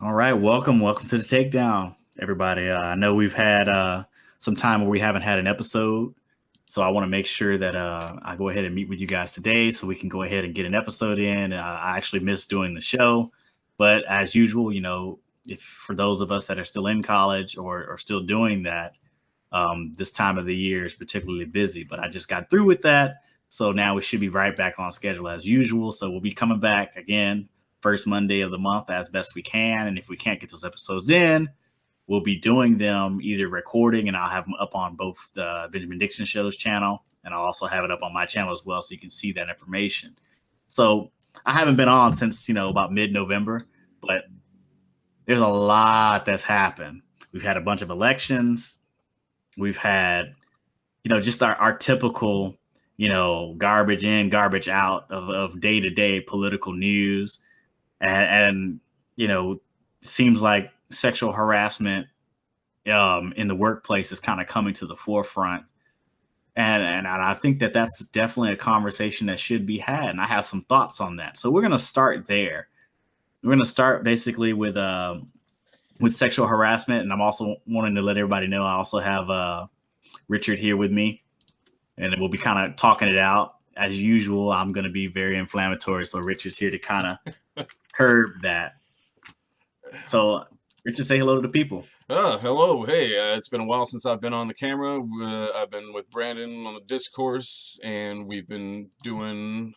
All right, welcome to the Takedown, everybody. I know we've had some time where we haven't had an episode, so I want to make sure that I go ahead and meet with you guys today, so we can go ahead and get an episode in. I actually miss doing the show, but as usual, if for those of us that are still in college or still doing that, this time of the year is particularly busy. But I just got through with that, so now we should be right back on schedule as usual. So we'll be coming back again first Monday of the month as best we can. And if we can't get those episodes in, we'll be doing them either recording, and I'll have them up on both the Benjamin Dixon Show's channel, and I'll also have it up on my channel as well, so you can see that information. So I haven't been on since about mid-November, but there's a lot that's happened. We've had a bunch of elections. We've had just our typical garbage in, garbage out of day-to-day political news. And seems like sexual harassment in the workplace is kind of coming to the forefront, and I think that that's definitely a conversation that should be had, and I have some thoughts on that. So we're going to start there. We're going to start basically with sexual harassment, and I'm also wanting to let everybody know I also have Richard here with me, and we'll be kind of talking it out. As usual, I'm going to be very inflammatory, so Richard's here to kind of curb that. So, Richard, say hello to the people. Hello. Hey, it's been a while since I've been on the camera. I've been with Brandon on the discourse, and we've been doing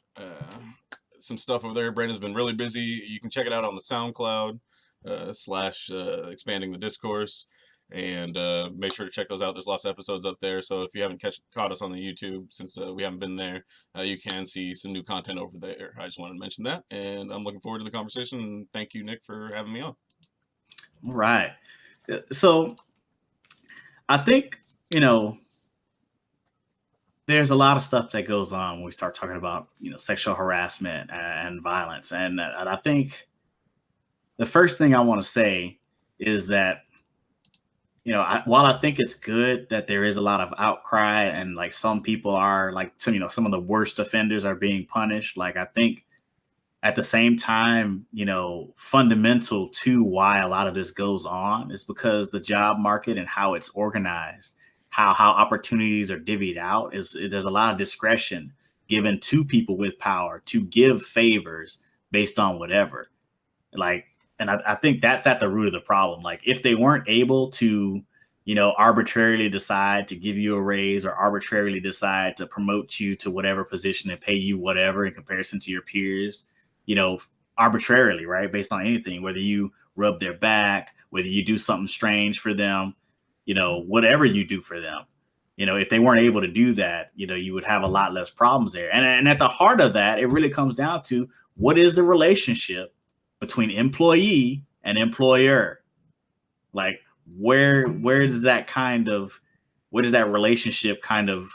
some stuff over there. Brandon's been really busy. You can check it out on the SoundCloud slash expanding the discourse, and make sure to check those out. There's lots of episodes up there. So if you haven't caught us on the YouTube, since we haven't been there, you can see some new content over there. I just wanted to mention that, and I'm looking forward to the conversation. And thank you, Nick, for having me on. All right. So I think, there's a lot of stuff that goes on when we start talking about, sexual harassment and violence. And I think the first thing I want to say is that, while I think it's good that there is a lot of outcry and like some people are like, some of the worst offenders are being punished. Like, I think at the same time, fundamental to why a lot of this goes on is because the job market and how it's organized, how opportunities are divvied out, is there's a lot of discretion given to people with power to give favors based on whatever. Like, and I think that's at the root of the problem. Like, if they weren't able to, arbitrarily decide to give you a raise or arbitrarily decide to promote you to whatever position and pay you whatever in comparison to your peers, you know, arbitrarily, right? Based on anything, whether you rub their back, whether you do something strange for them, whatever you do for them, if they weren't able to do that, you would have a lot less problems there. And at the heart of that, it really comes down to what is the relationship between employee and employer? Like, where does that relationship kind of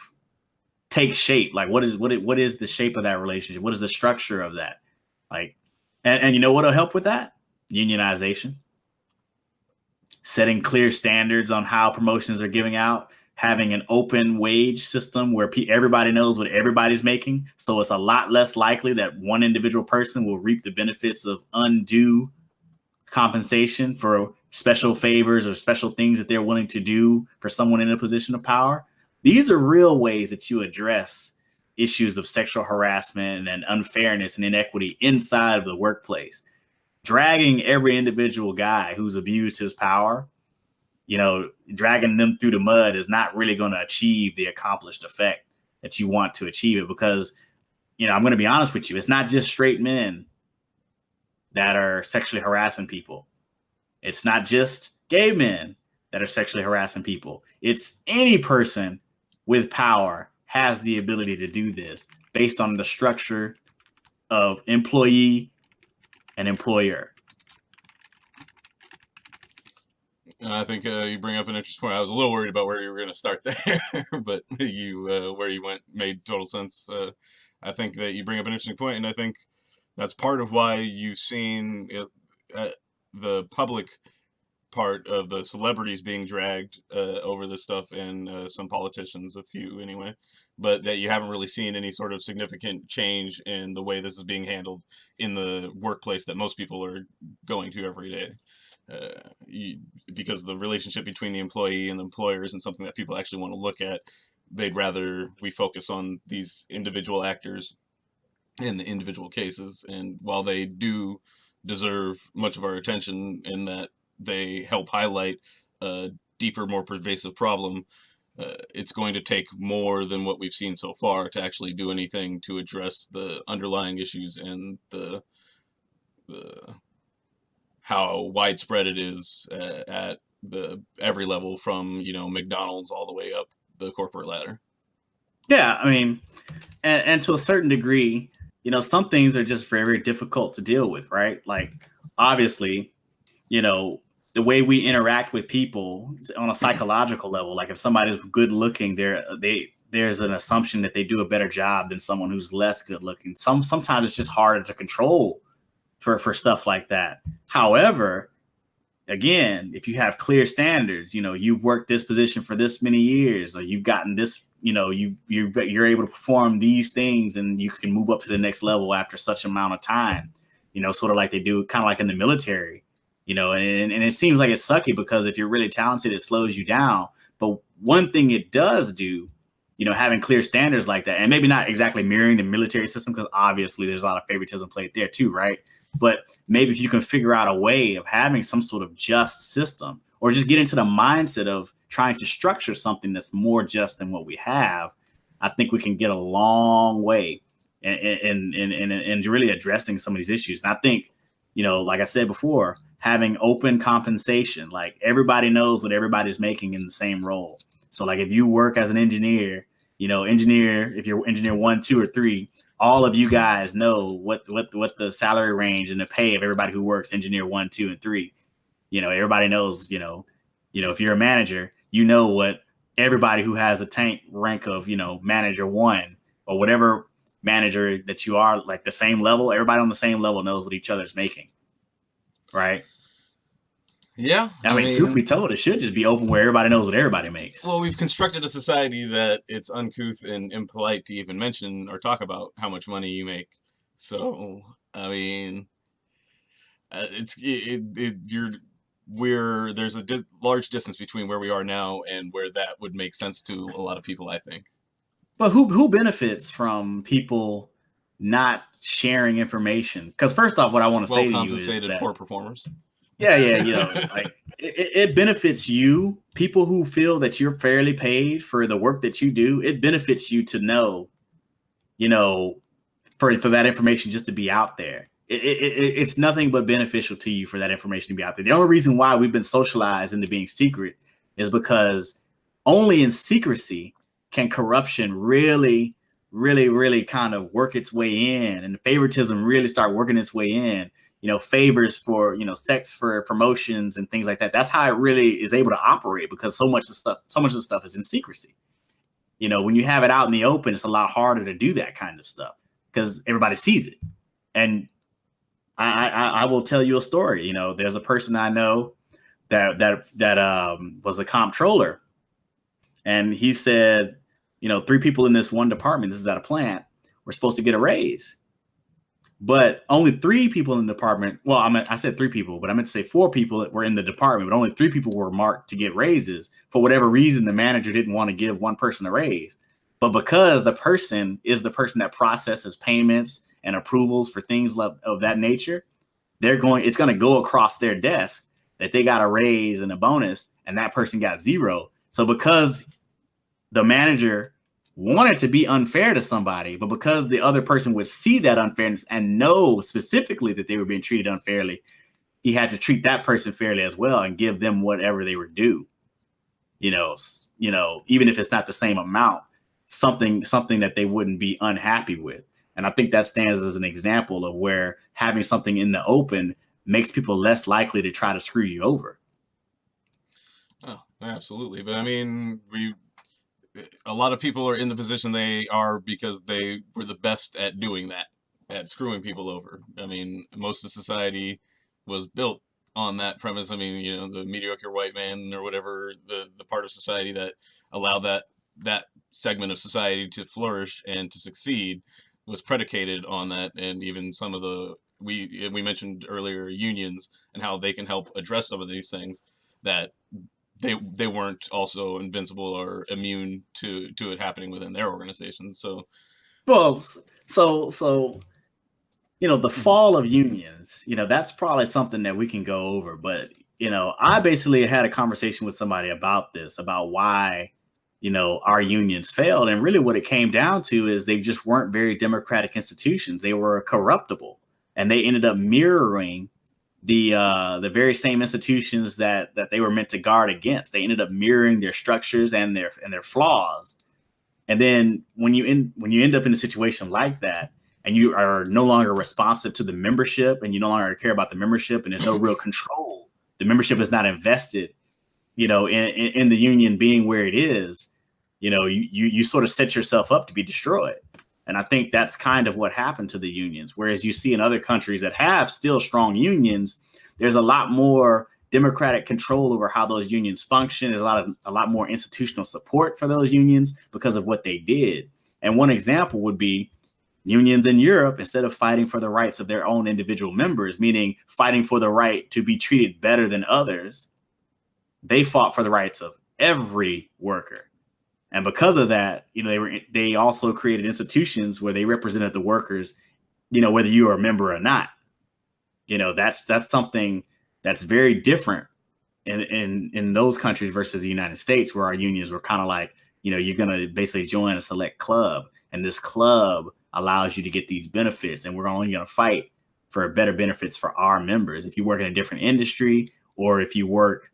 take shape? Like, what is the shape of that relationship? What is the structure of that? Like, and you know what'll help with that? Unionization, setting clear standards on how promotions are giving out, having an open wage system where everybody knows what everybody's making. So it's a lot less likely that one individual person will reap the benefits of undue compensation for special favors or special things that they're willing to do for someone in a position of power. These are real ways that you address issues of sexual harassment and unfairness and inequity inside of the workplace. Dragging every individual guy who's abused his power, dragging them through the mud is not really going to achieve the accomplished effect that you want to achieve it. Because, I'm going to be honest with you, it's not just straight men that are sexually harassing people. It's not just gay men that are sexually harassing people. It's any person with power has the ability to do this based on the structure of employee and employer. I think you bring up an interesting point. I was a little worried about where you were going to start there, but where you went made total sense. I think that you bring up an interesting point, and I think that's part of why you've seen the public part of the celebrities being dragged over this stuff, and some politicians, a few anyway, but that you haven't really seen any sort of significant change in the way this is being handled in the workplace that most people are going to every day. You, because the relationship between the employee and the employer isn't something that people actually want to look at. They'd rather we focus on these individual actors in the individual cases. And while they do deserve much of our attention in that they help highlight a deeper, more pervasive problem, it's going to take more than what we've seen so far to actually do anything to address the underlying issues and the how widespread it is at the every level, from McDonald's all the way up the corporate ladder. Yeah, I mean, and to a certain degree, some things are just very, very difficult to deal with, right? Like, obviously, the way we interact with people on a psychological level, like if somebody's good looking, there's an assumption that they do a better job than someone who's less good looking. Sometimes it's just harder to control for stuff like that. However, again, if you have clear standards, you've worked this position for this many years, or you've gotten this, you're able to perform these things, and you can move up to the next level after such amount of time, sort of like they do kind of like in the military, and it seems like it's sucky because if you're really talented, it slows you down. But one thing it does do, having clear standards like that, and maybe not exactly mirroring the military system, because obviously there's a lot of favoritism played there too, right? But maybe if you can figure out a way of having some sort of just system, or just get into the mindset of trying to structure something that's more just than what we have, I think we can get a long way in really addressing some of these issues. And I think, like I said before, having open compensation, like everybody knows what everybody's making in the same role. So like if you work as an engineer, if you're engineer 1, 2, or 3, all of you guys know what the salary range and the pay of everybody who works engineer 1, 2, and 3. Everybody knows, if you're a manager, what everybody who has a tank rank of, manager 1 or whatever manager that you are, like the same level, everybody on the same level knows what each other's making. Right. Yeah. I mean, truth be told, it should just be open where everybody knows what everybody makes. Well, we've constructed a society that it's uncouth and impolite to even mention or talk about how much money you make. So, I mean, there's a large distance between where we are now and where that would make sense to a lot of people, I think. But who benefits from people not sharing information? Because first off, what I want to say to you is that poor performers. Yeah, like it benefits you, people who feel that you're fairly paid for the work that you do. It benefits you to know, for that information just to be out there. It's nothing but beneficial to you for that information to be out there. The only reason why we've been socialized into being secret is because only in secrecy can corruption really, really, really kind of work its way in, and favoritism really start working its way in. Favors for, sex for promotions and things like that. That's how it really is able to operate, because so much of the stuff is in secrecy. When you have it out in the open, it's a lot harder to do that kind of stuff because everybody sees it. And I will tell you a story. There's a person I know that was a comptroller, and he said, 3 people in this one department, this is at a plant, were supposed to get a raise. But only 3 people in the department. Well, I said 3 people, but I meant to say 4 people that were in the department, but only 3 people were marked to get raises. For whatever reason, the manager didn't want to give one person a raise. But because the person is the person that processes payments and approvals for things of that nature, it's going to go across their desk that they got a raise and a bonus, and that person got 0. So because the manager wanted to be unfair to somebody, but because the other person would see that unfairness and know specifically that they were being treated unfairly, he had to treat that person fairly as well and give them whatever they were due. Even if it's not the same amount, something that they wouldn't be unhappy with. And I think that stands as an example of where having something in the open makes people less likely to try to screw you over. Oh, absolutely. But I mean, a lot of people are in the position they are because they were the best at doing that, at screwing people over. I mean, most of society was built on that premise. I mean, the mediocre white man or whatever, the part of society that allowed that segment of society to flourish and to succeed was predicated on that. And even some of the we mentioned earlier unions and how they can help address some of these things, that they weren't also invincible or immune to it happening within their organizations. So Well, so the fall of unions, that's probably something that we can go over. But I basically had a conversation with somebody about this, about why our unions failed, and really what it came down to is they just weren't very democratic institutions. They were corruptible, and they ended up mirroring the very same institutions that they were meant to guard against. They ended up mirroring their structures and their flaws. And then when you end up in a situation like that, and you are no longer responsive to the membership, and you no longer care about the membership, and there's no real control, the membership is not invested, in the union being where it is, you sort of set yourself up to be destroyed. And I think that's kind of what happened to the unions. Whereas you see in other countries that have still strong unions, there's a lot more democratic control over how those unions function. There's a lot more institutional support for those unions because of what they did. And one example would be unions in Europe, instead of fighting for the rights of their own individual members, meaning fighting for the right to be treated better than others, they fought for the rights of every worker. And because of that, they also created institutions where they represented the workers, whether you are a member or not. That's something that's very different in those countries versus the United States, where our unions were kind of like, you're going to basically join a select club, and this club allows you to get these benefits, and we're only going to fight for better benefits for our members. If you work in a different industry, or if you work,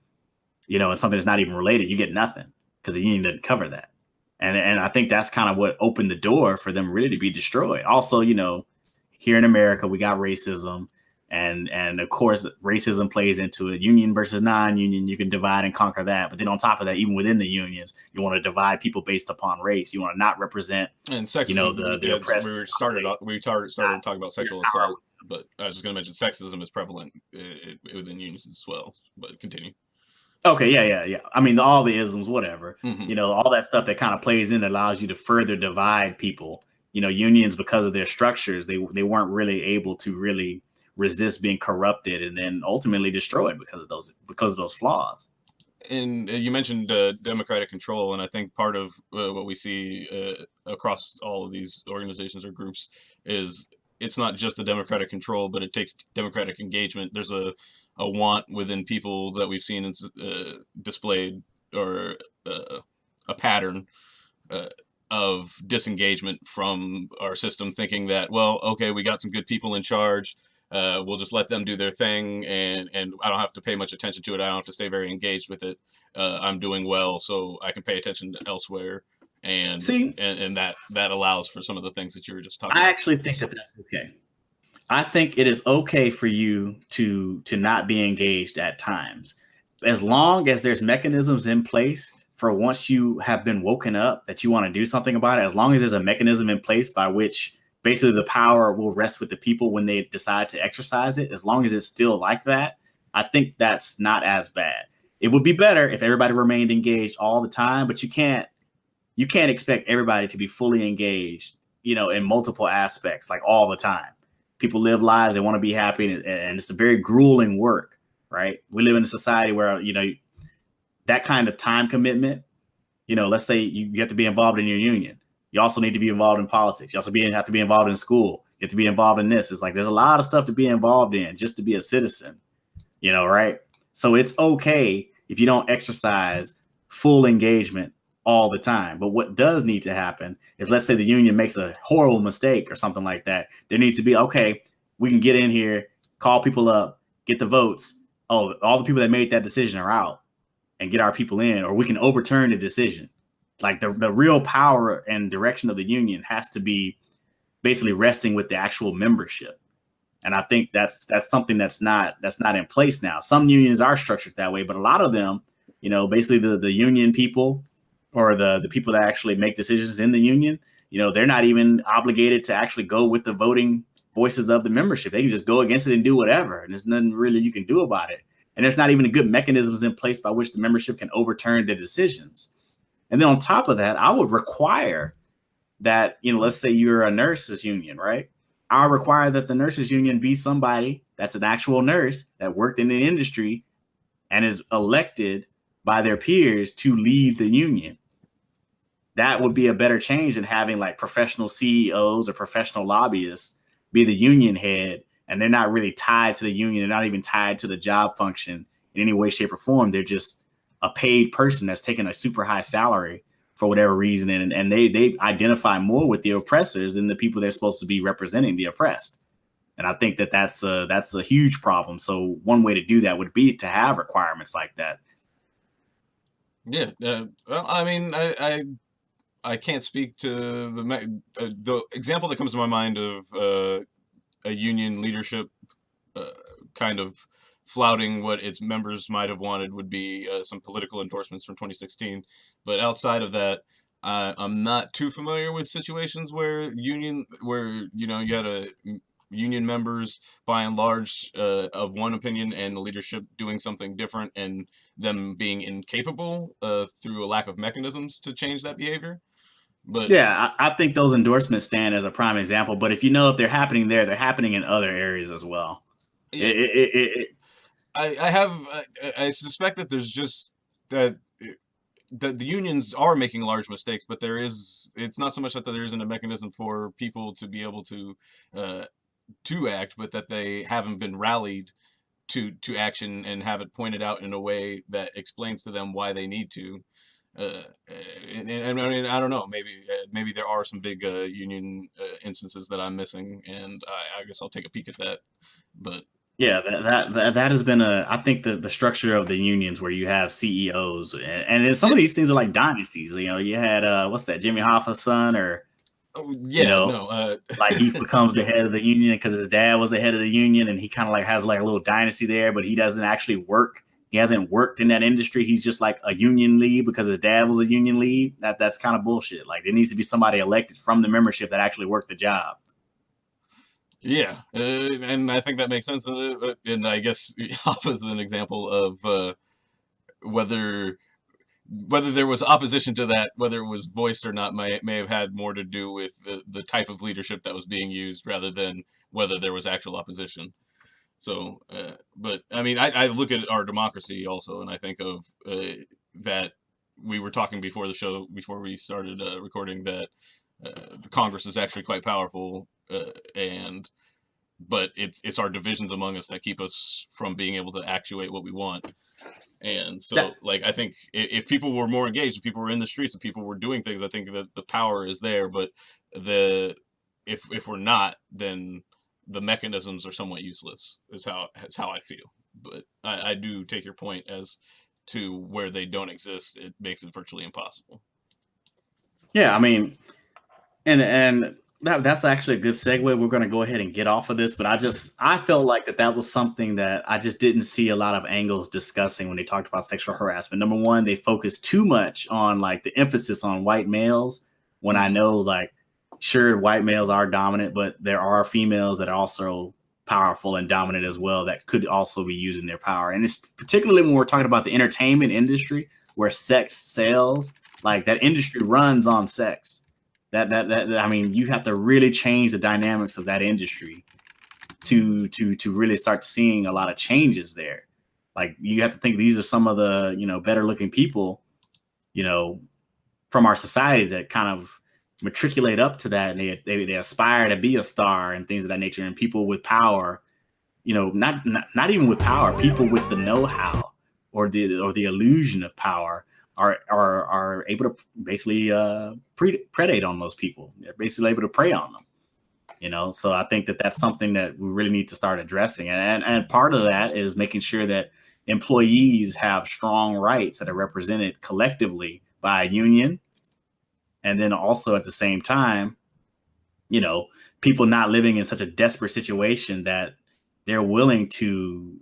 in something that's not even related, you get nothing because the union doesn't cover that. And I think that's kind of what opened the door for them really to be destroyed. Also, here in America, we got racism. And of course, racism plays into it. Union versus non-union, you can divide and conquer that. But then on top of that, even within the unions, you want to divide people based upon race. You want to not represent, and sexism. the oppressed. We started talking about sexual assault, but I was just going to mention sexism is prevalent within unions as well. But continue. Okay, yeah. I mean, all the isms, whatever. Mm-hmm. All that stuff that kind of plays in allows you to further divide people. Unions, because of their structures, they weren't really able to really resist being corrupted and then ultimately destroyed because of those flaws. And you mentioned democratic control, and I think part of what we see across all of these organizations or groups is it's not just the democratic control, but it takes democratic engagement. There's a want within people that we've seen displayed, or a pattern of disengagement from our system, thinking that, well, okay, we got some good people in charge. We'll just let them do their thing, and I don't have to pay much attention to it. I don't have to stay very engaged with it. I'm doing well, so I can pay attention elsewhere. And that allows for some of the things that you were just talking about. I actually think that that's okay. I think it is okay for you to not be engaged at times, as long as there's mechanisms in place for once you have been woken up that you want to do something about it. As long as there's a mechanism in place by which basically the power will rest with the people when they decide to exercise it, as long as it's still like that, I think that's not as bad. It would be better if everybody remained engaged all the time, but you can't expect everybody to be fully engaged, in multiple aspects, like all the time. People live lives, they want to be happy, and it's a very grueling work, right? We live in a society where, that kind of time commitment, let's say you have to be involved in your union. You also need to be involved in politics. You also have to be involved in school. You have to be involved in this. It's like there's a lot of stuff to be involved in just to be a citizen, right? So it's okay if you don't exercise full engagement all the time. But what does need to happen is, let's say the union makes a horrible mistake or something like that. There needs to be, okay, we can get in here, call people up, get the votes. Oh, all the people that made that decision are out, and get our people in, or we can overturn the decision. Like the real power and direction of the union has to be basically resting with the actual membership. And I think that's something that's not in place now. Some unions are structured that way, but a lot of them, basically the union people, or the people that actually make decisions in the union, they're not even obligated to actually go with the voting voices of the membership. They can just go against it and do whatever. And there's nothing really you can do about it. and there's not even good mechanisms in place by which the membership can overturn their decisions. And then on top of that, I would require that, let's say you're a nurses union, right? I'll require that the nurses union be somebody that's an actual nurse that worked in the industry and is elected by their peers to lead the union. That would be a better change than having like professional CEOs or professional lobbyists be the union head, and they're not really tied to the union. They're not even tied to the job function in any way, shape, or form. They're just a paid person that's taking a super high salary for whatever reason, and they identify more with the oppressors than the people they're supposed to be representing, the oppressed. And I think that's a huge problem. So one way to do that would be to have requirements like that. Yeah. Well, I mean, I can't speak to the example that comes to my mind of a union leadership kind of flouting what its members might have wanted would be some political endorsements from 2016. But outside of that, I'm not too familiar with situations where you had a union members by and large of one opinion and the leadership doing something different and them being incapable through a lack of mechanisms to change that behavior. But yeah, I think those endorsements stand as a prime example. But if they're happening there, they're happening in other areas as well. yeah, I suspect that there's just that the unions are making large mistakes, but it's not so much that there isn't a mechanism for people to be able to act, but that they haven't been rallied to action and have it pointed out in a way that explains to them why they need to. And I mean, I don't know. Maybe there are some big union instances that I'm missing, and I guess I'll take a peek at that. But yeah, that has been I think the structure of the unions where you have CEOs, and some of these things are like dynasties. You had what's that, Jimmy Hoffa's son, or like he becomes the head of the union because his dad was the head of the union, and he kind of like has like a little dynasty there, but he doesn't actually work. He hasn't worked in that industry. He's just like a union lead because his dad was a union lead. That's kind of bullshit. Like there needs to be somebody elected from the membership that actually worked the job. Yeah, and I think that makes sense. And I guess Hoffa is an example of whether there was opposition to that, whether it was voiced or not, may have had more to do with the type of leadership that was being used rather than whether there was actual opposition. So, but I mean, I look at our democracy also, and I think of that we were talking before the show, before we started recording, that the Congress is actually quite powerful, but it's our divisions among us that keep us from being able to actuate what we want. And so, like, I think if people were more engaged, if people were in the streets, and people were doing things, I think that the power is there. But if we're not, then the mechanisms are somewhat useless. Is how I feel. But I do take your point as to where they don't exist. It makes it virtually impossible. Yeah, I mean, and that's actually a good segue. We're going to go ahead and get off of this, but I felt like that was something that I just didn't see a lot of angles discussing when they talked about sexual harassment. Number one, they focused too much on like the emphasis on white males, when I know, like, sure, white males are dominant, but there are females that are also powerful and dominant as well that could also be using their power. And it's particularly when we're talking about the entertainment industry where sex sells, like that industry runs on sex. That I mean, you have to really change the dynamics of that industry to really start seeing a lot of changes there. Like you have to think these are some of the better looking people from our society that kind of matriculate up to that, and they aspire to be a star and things of that nature. And people with power, not even with power, people with the know-how or the illusion of power are able to basically predate on those people. They're basically able to prey on them. So I think that that's something that we really need to start addressing. And part of that is making sure that employees have strong rights that are represented collectively by a union. And then also at the same time, people not living in such a desperate situation that they're willing to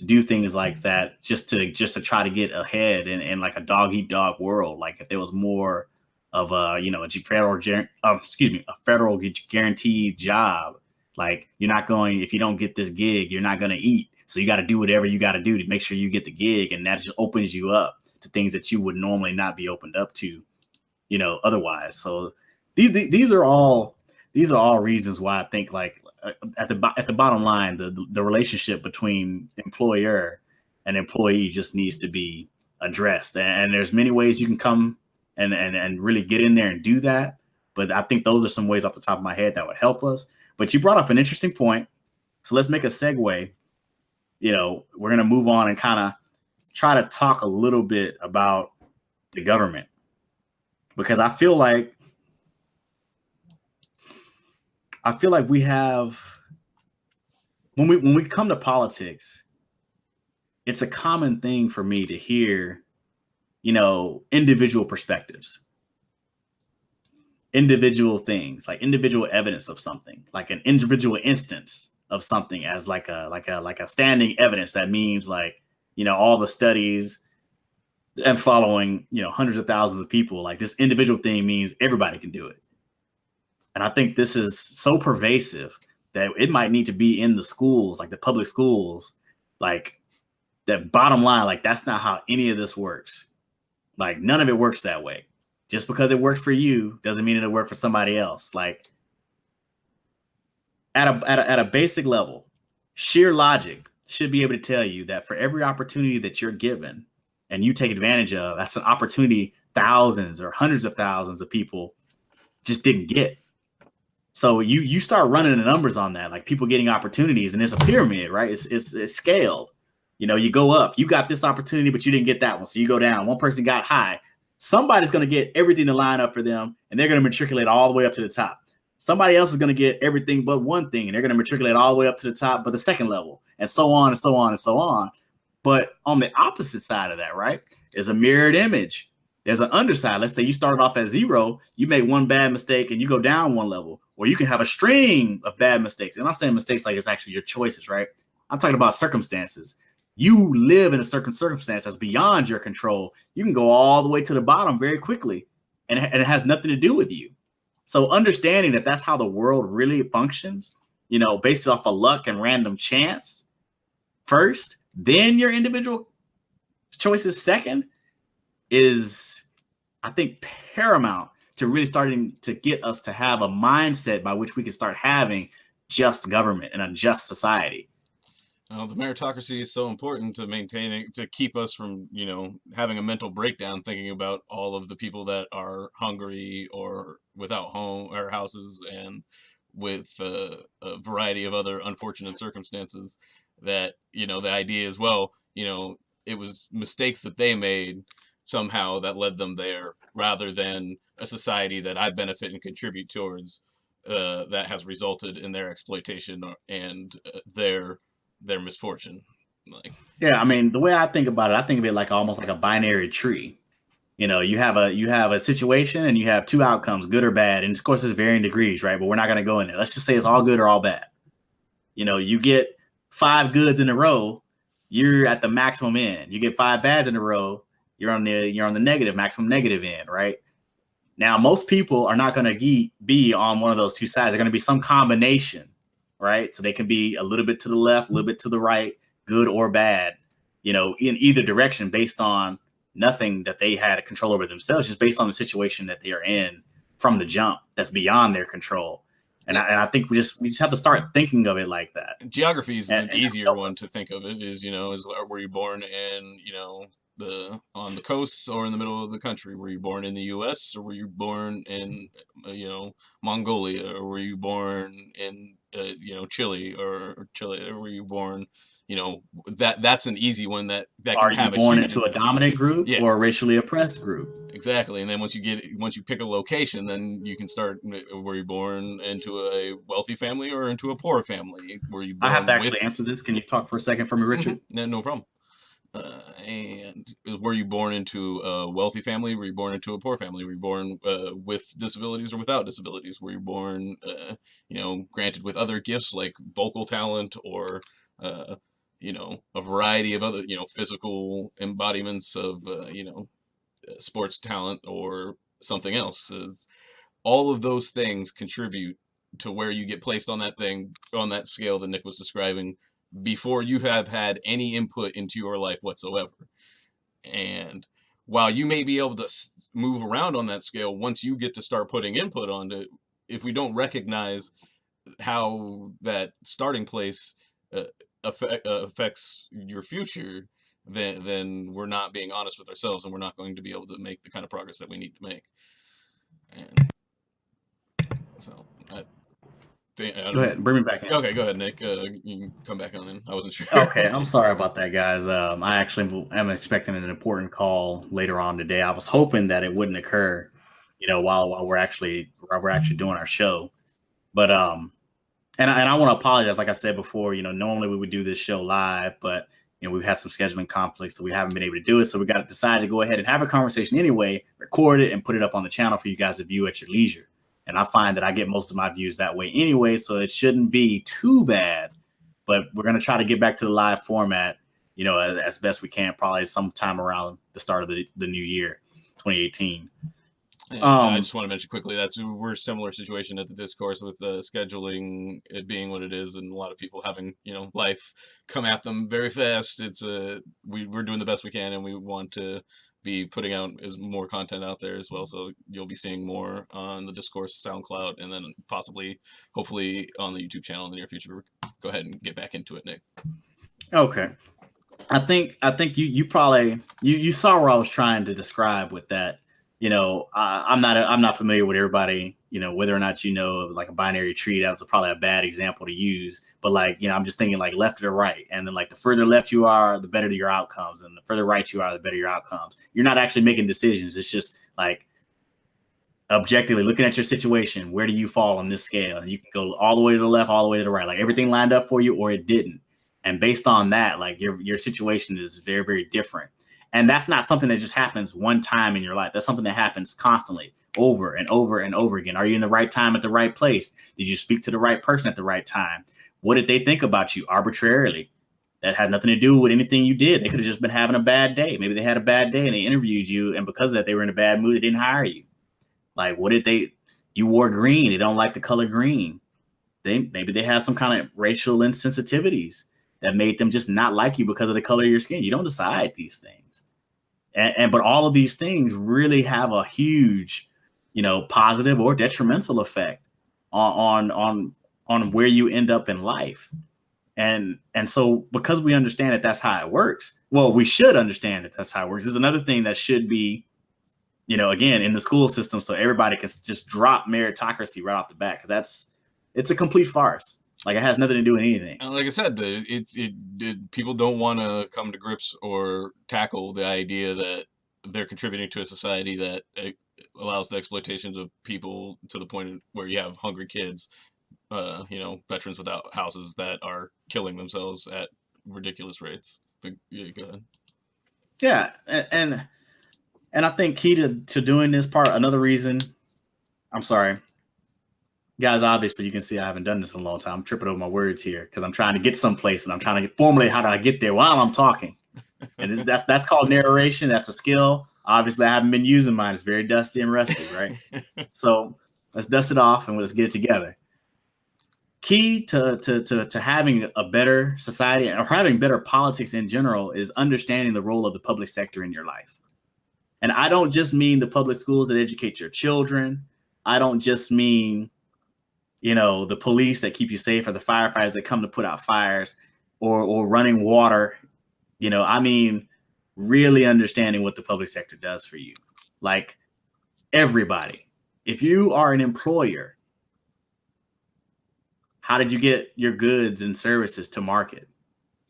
do things like that just to try to get ahead in like a dog eat dog world. Like if there was more of a federal guaranteed job, like you're not going, if you don't get this gig, you're not going to eat. So you got to do whatever you got to do to make sure you get the gig. And that just opens you up to things that you would normally not be opened up to, otherwise. So these are all reasons why I think, like, at the bottom line, the relationship between employer and employee just needs to be addressed. And there's many ways you can come and really get in there and do that. But I think those are some ways off the top of my head that would help us. But you brought up an interesting point. So let's make a segue. We're going to move on and kind of try to talk a little bit about the government, because I feel like we have, when we come to politics, it's a common thing for me to hear, individual perspectives, individual things, like individual evidence of something, like an individual instance of something as like a standing evidence. That means, like, all the studies and following, hundreds of thousands of people, like this individual thing means everybody can do it. And I think this is so pervasive that it might need to be in the schools, like the public schools, like that. Bottom line, like, that's not how any of this works. Like, none of it works that way. Just because it works for you doesn't mean it'll work for somebody else. Like, at a basic level, sheer logic should be able to tell you that for every opportunity that you're given and you take advantage of, that's an opportunity thousands or hundreds of thousands of people just didn't get. So you start running the numbers on that, like people getting opportunities, and it's a pyramid, right? It's scaled. You go up, you got this opportunity, but you didn't get that one. So you go down. One person got high. Somebody's going to get everything to line up for them, and they're going to matriculate all the way up to the top. Somebody else is going to get everything but one thing, and they're going to matriculate all the way up to the top, but the second level, and so on and so on and so on. But on the opposite side of that, right, is a mirrored image. There's an underside. Let's say you started off at 0, you make one bad mistake and you go down one level, or you can have a string of bad mistakes. And I'm saying mistakes like it's actually your choices, right? I'm talking about circumstances. You live in a certain circumstance that's beyond your control. You can go all the way to the bottom very quickly, and it has nothing to do with you. So understanding that that's how the world really functions, based off of luck and random chance first, then your individual choices second, is, I think, paramount to really starting to get us to have a mindset by which we can start having just government and a just society. The meritocracy is so important to maintaining, to keep us from, having a mental breakdown thinking about all of the people that are hungry or without home or houses, and with a variety of other unfortunate circumstances. That, the idea is, well, it was mistakes that they made somehow that led them there, rather than a society that I benefit and contribute towards, that has resulted in their exploitation and their misfortune. Like, yeah, I mean, the way I think about it, I think of it like almost like a binary tree. You have a situation and you have two outcomes, good or bad, and of course there's varying degrees, right? But we're not going to go in there. Let's just say it's all good or all bad. You get 5 goods in a row, you're at the maximum end. You get 5 bads in a row, you're on the negative, maximum negative end, right? Now, most people are not going to be on one of those two sides. They're going to be some combination, right? So they can be a little bit to the left, a little bit to the right, good or bad, in either direction, based on nothing that they had control over themselves, just based on the situation that they are in from the jump that's beyond their control. And I think we just have to start thinking of it like that. Geography is an easier one to think of. It is, were you born in, on the coasts or in the middle of the country? Were you born in the U.S. or were you born in, Mongolia, or were you born in, Chile or Chile, or were you born, that's an easy one that Are can have you born into a dominant group or a racially oppressed group? Exactly. And then once you pick a location, then you can start, were you born into a wealthy family or into a poor family? Were you born I have to actually answer this. Can you talk for a second for me, Richard? No problem. And were you born into a wealthy family? Were you born into a poor family? Were you born with disabilities or without disabilities? Were you born, granted with other gifts like vocal talent or, a variety of other, physical embodiments of, sports talent or something else? Is all of those things contribute to where you get placed on that scale that Nick was describing, before you have had any input into your life whatsoever. And while you may be able to move around on that scale, once you get to start putting input on it, if we don't recognize how that starting place affects your future, then we're not being honest with ourselves, and we're not going to be able to make the kind of progress that we need to make. And so Go ahead, bring me back in. Okay, go ahead, Nick. You can come back on in. I wasn't sure. Okay, I'm sorry about that, guys. I actually am expecting an important call later on today. I was hoping that it wouldn't occur, while we're actually doing our show. But and I want to apologize. Like I said before, normally we would do this show live, but we've had some scheduling conflicts, so we haven't been able to do it. So we got to decide to go ahead and have a conversation anyway, record it, and put it up on the channel for you guys to view at your leisure. And I find that I get most of my views that way anyway, so it shouldn't be too bad. But we're going to try to get back to the live format, as best we can, probably sometime around the start of the new year, 2018. I just want to mention quickly we're a similar situation at the Discourse with scheduling, it being what it is, and a lot of people having life come at them very fast. It's we're doing the best we can, and we want to be putting out more content out there as well. So you'll be seeing more on the Discourse SoundCloud, and then hopefully on the YouTube channel in the near future. Go ahead and get back into it, Nick. Okay. I think you probably you saw what I was trying to describe with that. I'm not familiar with everybody, whether or not like a binary tree. That was probably a bad example to use, but I'm just thinking like left or right, and then like the further left you are, the better your outcomes, and the further right you are, the better your outcomes. You're not actually making decisions. It's just like objectively looking at your situation. Where do you fall on this scale? And you can go all the way to the left, all the way to the right, like everything lined up for you or it didn't. And based on that, like your situation is very, very different. And that's not something that just happens one time in your life. That's something that happens constantly, over and over and over again. Are you in the right time at the right place? Did you speak to the right person at the right time? What did they think about you arbitrarily? That had nothing to do with anything you did. They could have just been having a bad day. Maybe they had a bad day and they interviewed you, and because of that, they were in a bad mood. They didn't hire you. Like, you wore green. They don't like the color green. Maybe they have some kind of racial insensitivities that made them just not like you because of the color of your skin. You don't decide these things. But all of these things really have a huge, positive or detrimental effect on where you end up in life. And so because we understand that that's how it works, well, we should understand that that's how it works. There's another thing that should be, again, in the school system, so everybody can just drop meritocracy right off the bat, because it's a complete farce. Like, it has nothing to do with anything. And like I said, people don't want to come to grips or tackle the idea that they're contributing to a society that allows the exploitations of people to the point where you have hungry kids, veterans without houses that are killing themselves at ridiculous rates. But yeah, go ahead. Yeah, and I think key to doing this part, another reason, I'm sorry. Guys, obviously you can see I haven't done this in a long time. I'm tripping over my words here because I'm trying to get someplace and I'm trying to formulate how do I get there while I'm talking. And that's called narration. That's a skill. Obviously, I haven't been using mine. It's very dusty and rusty, right? So let's dust it off and let's get it together. Key to having a better society or having better politics in general is understanding the role of the public sector in your life. And I don't just mean the public schools that educate your children. I don't just mean the police that keep you safe, or the firefighters that come to put out fires, or running water. I mean, really understanding what the public sector does for you. Like, everybody, if you are an employer, how did you get your goods and services to market?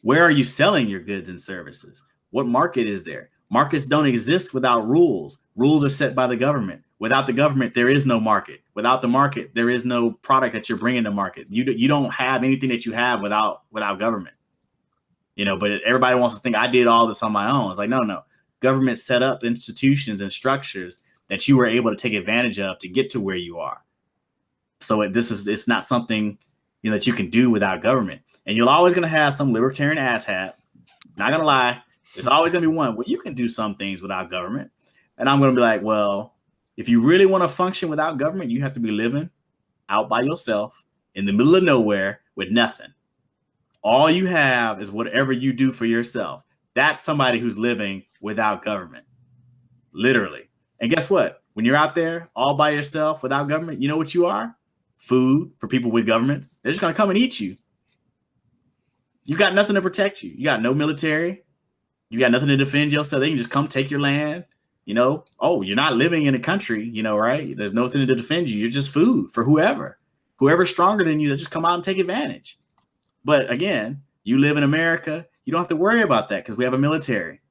Where are you selling your goods and services? What market is there? Markets don't exist without rules. Rules are set by the government. Without the government, there is no market. Without the market, there is no product that you're bringing to market. You don't have anything that you have without government. But everybody wants to think I did all this on my own. It's like, no. Government set up institutions and structures that you were able to take advantage of to get to where you are. So it's not something that you can do without government. And you're always going to have some libertarian asshat. Not going to lie. There's always going to be one. Well, you can do some things without government. And I'm going to be like, well, if you really want to function without government, you have to be living out by yourself in the middle of nowhere with nothing. All you have is whatever you do for yourself. That's somebody who's living without government, literally. And guess what? When you're out there all by yourself without government, you know what you are? Food for people with governments. They're just going to come and eat you. You got nothing to protect you. You got no military. You got nothing to defend yourself. They can just come take your land. Oh, you're not living in a country, right? There's nothing to defend you. You're just food for whoever. Whoever's stronger than you, they just come out and take advantage. But again, you live in America. You don't have to worry about that because we have a military.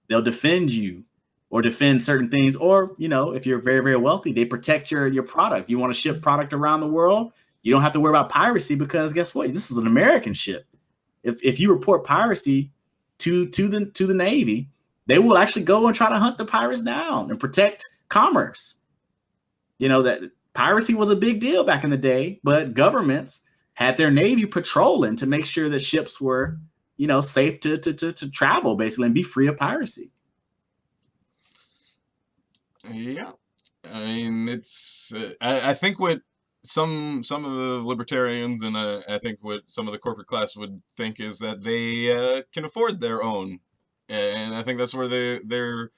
They'll defend you or defend certain things. Or, if you're very, very wealthy, they protect your product. You want to ship product around the world, you don't have to worry about piracy because guess what? This is an American ship. If you report piracy to the Navy, they will actually go and try to hunt the pirates down and protect commerce. That piracy was a big deal back in the day, but governments had their Navy patrolling to make sure that ships were, safe to travel basically and be free of piracy. Yeah, I mean, it's. I think what some of the libertarians and I think what some of the corporate class would think is that they can afford their own, and I think that's where they're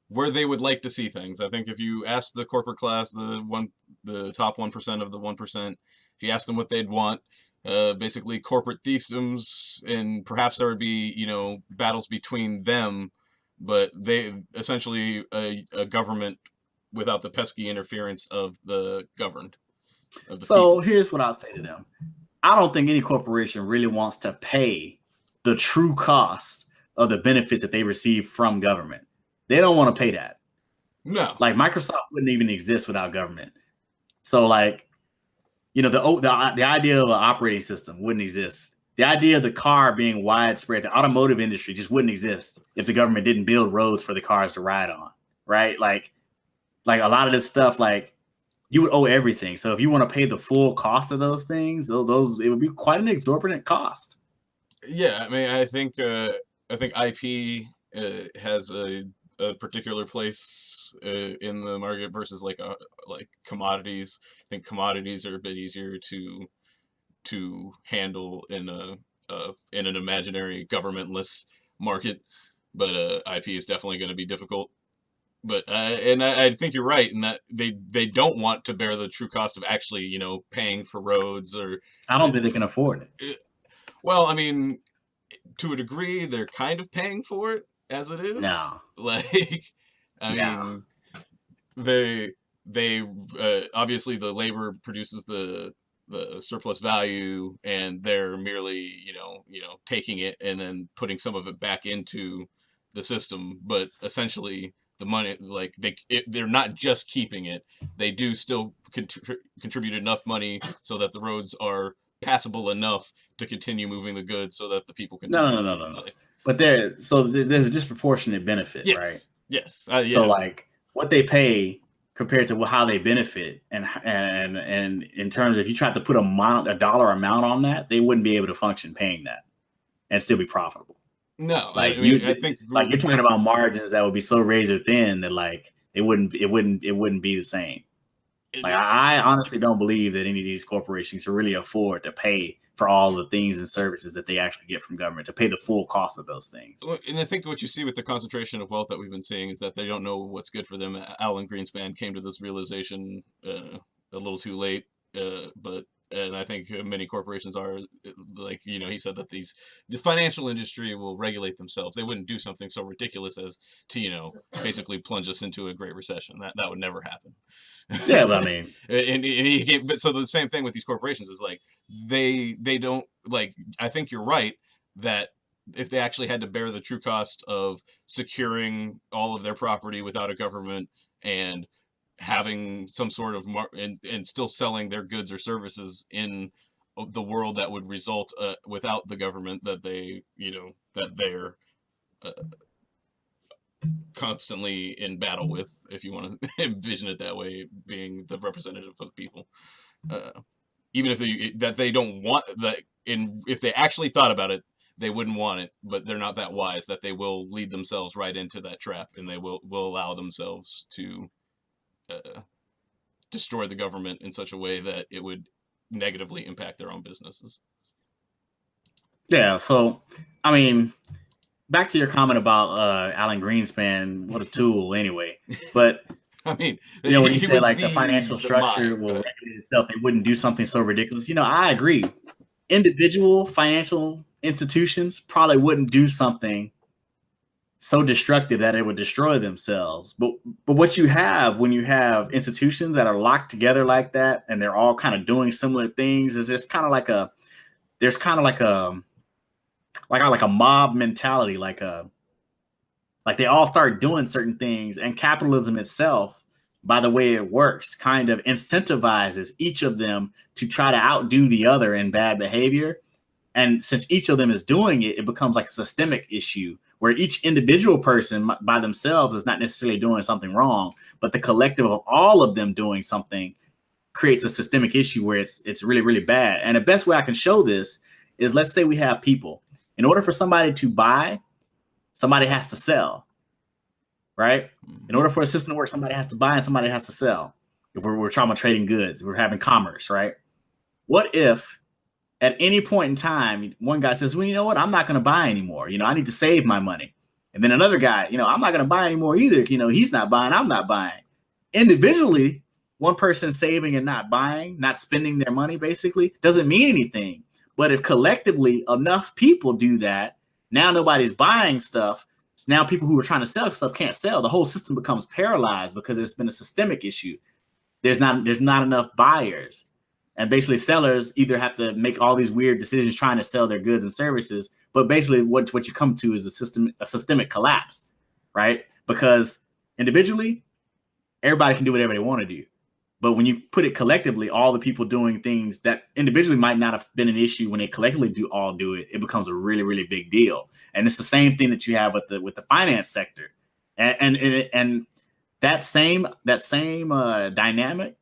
where they would like to see things. I think if you ask the corporate class, the top 1% of the 1%, if you ask them what they'd want, basically corporate thievedoms, and perhaps there would be battles between them, but they essentially a government without the pesky interference of the governed. So here's what I'll say to them. I don't think any corporation really wants to pay the true cost of the benefits that they receive from government. They don't want to pay that. No. Like Microsoft wouldn't even exist without government. So the idea of an operating system wouldn't exist. The idea of the car being widespread, the automotive industry just wouldn't exist if the government didn't build roads for the cars to ride on, right? Like a lot of this stuff, you would owe everything. So if you want to pay the full cost of those things, those it would be quite an exorbitant cost. Yeah, I mean, I think IP has a particular place in the market versus like commodities. I think commodities are a bit easier to handle in an imaginary governmentless market, but IP is definitely going to be difficult. But and I think you're right in that they don't want to bear the true cost of actually paying for roads or. I don't think they can afford it. Well, I mean, to a degree, they're kind of paying for it as it is. No. I mean, they obviously the labor produces the surplus value, and they're merely taking it and then putting some of it back into the system. But essentially, the money, they're not just keeping it; they do still contribute enough money so that the roads are passable enough to continue moving the goods, so that the people can. No. But there's a disproportionate benefit, yes. right? Yes. Yeah. So what they pay compared to how they benefit, and in terms of if you tried to put a dollar amount on that, they wouldn't be able to function paying that and still be profitable. No, I think you're talking about margins that would be so razor thin that it wouldn't be the same. I honestly don't believe that any of these corporations can really afford to pay for all the things and services that they actually get from government, to pay the full cost of those things. And I think what you see with the concentration of wealth that we've been seeing is that they don't know what's good for them. Alan Greenspan came to this realization a little too late, and I think many corporations are he said that the financial industry will regulate themselves. They wouldn't do something so ridiculous as to basically plunge us into a great recession. That would never happen. Yeah, but I mean, but so the same thing with these corporations is they don't I think you're right that if they actually had to bear the true cost of securing all of their property without a government and having some sort of and still selling their goods or services in the world that would result without the government that they're constantly in battle with, if you want to envision it that way, being the representative of the people, even if they don't want that. If they actually thought about it, they wouldn't want it, but they're not that wise that they will lead themselves right into that trap, and they will allow themselves to destroy the government in such a way that it would negatively impact their own businesses. Yeah. So, I mean, back to your comment about Alan Greenspan, what a tool anyway. But I mean, when you he say was like the financial the structure mind, will but regulate itself, they wouldn't do something so ridiculous. I agree. Individual financial institutions probably wouldn't do something so destructive that it would destroy themselves. But what you have when you have institutions that are locked together like that and they're all kind of doing similar things is there's kind of like a mob mentality, like they all start doing certain things, and capitalism itself, by the way it works, kind of incentivizes each of them to try to outdo the other in bad behavior. And since each of them is doing it, it becomes like a systemic issue where each individual person by themselves is not necessarily doing something wrong, but the collective of all of them doing something creates a systemic issue where it's really, really bad. And the best way I can show this is, let's say we have people. In order for somebody to buy, somebody has to sell, right? In order for a system to work, somebody has to buy and somebody has to sell. If we're talking about trading goods, we're having commerce, right? What if at any point in time, one guy says, well, you know what? I'm not going to buy anymore. I need to save my money. And then another guy, I'm not going to buy anymore either. He's not buying. I'm not buying. Individually, one person saving and not buying, not spending their money, basically, doesn't mean anything. But if collectively enough people do that, now nobody's buying stuff. So now people who are trying to sell stuff can't sell. The whole system becomes paralyzed because there's been a systemic issue. There's not enough buyers. And basically sellers either have to make all these weird decisions trying to sell their goods and services, but basically what you come to is a systemic collapse, right? Because individually, everybody can do whatever they want to do. But when you put it collectively, all the people doing things that individually might not have been an issue, when they collectively do it, it becomes a really, really big deal. And it's the same thing that you have with the finance sector. And that same dynamic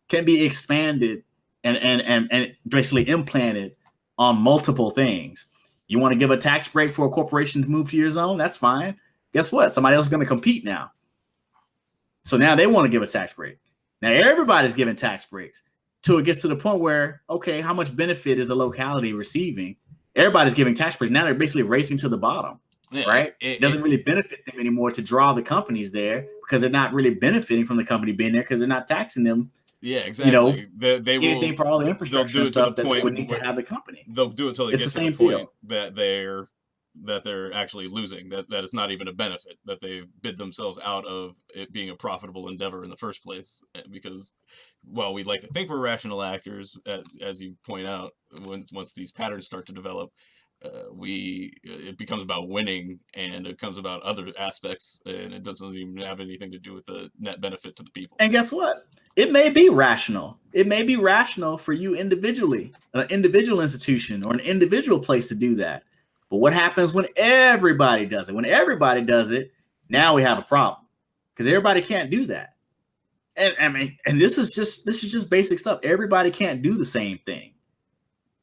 can be expanded and basically implanted on multiple things. You want to give a tax break for a corporation to move to your zone? That's fine. Guess what? Somebody else is going to compete now. So now they want to give a tax break. Now everybody's giving tax breaks till it gets to the point where, okay, how much benefit is the locality receiving? Everybody's giving tax breaks. Now they're basically racing to the bottom, right? It doesn't really benefit them anymore to draw the companies there because they're not really benefiting from the company being there because they're not taxing them. Yeah, exactly. They anything will, for all the infrastructure and stuff that they would need to have the company. They'll do it till they get to the point that they're actually losing, that it's not even a benefit, that they've bid themselves out of it being a profitable endeavor in the first place. Because while we like to think we're rational actors, as you point out, once these patterns start to develop, it becomes about winning, and it becomes about other aspects, and it doesn't even have anything to do with the net benefit to the people. And guess what? It may be rational. It may be rational for you individually, an individual institution or an individual place to do that. But what happens when everybody does it? When everybody does it, now we have a problem because everybody can't do that. And I mean, and this is just basic stuff. Everybody can't do the same thing,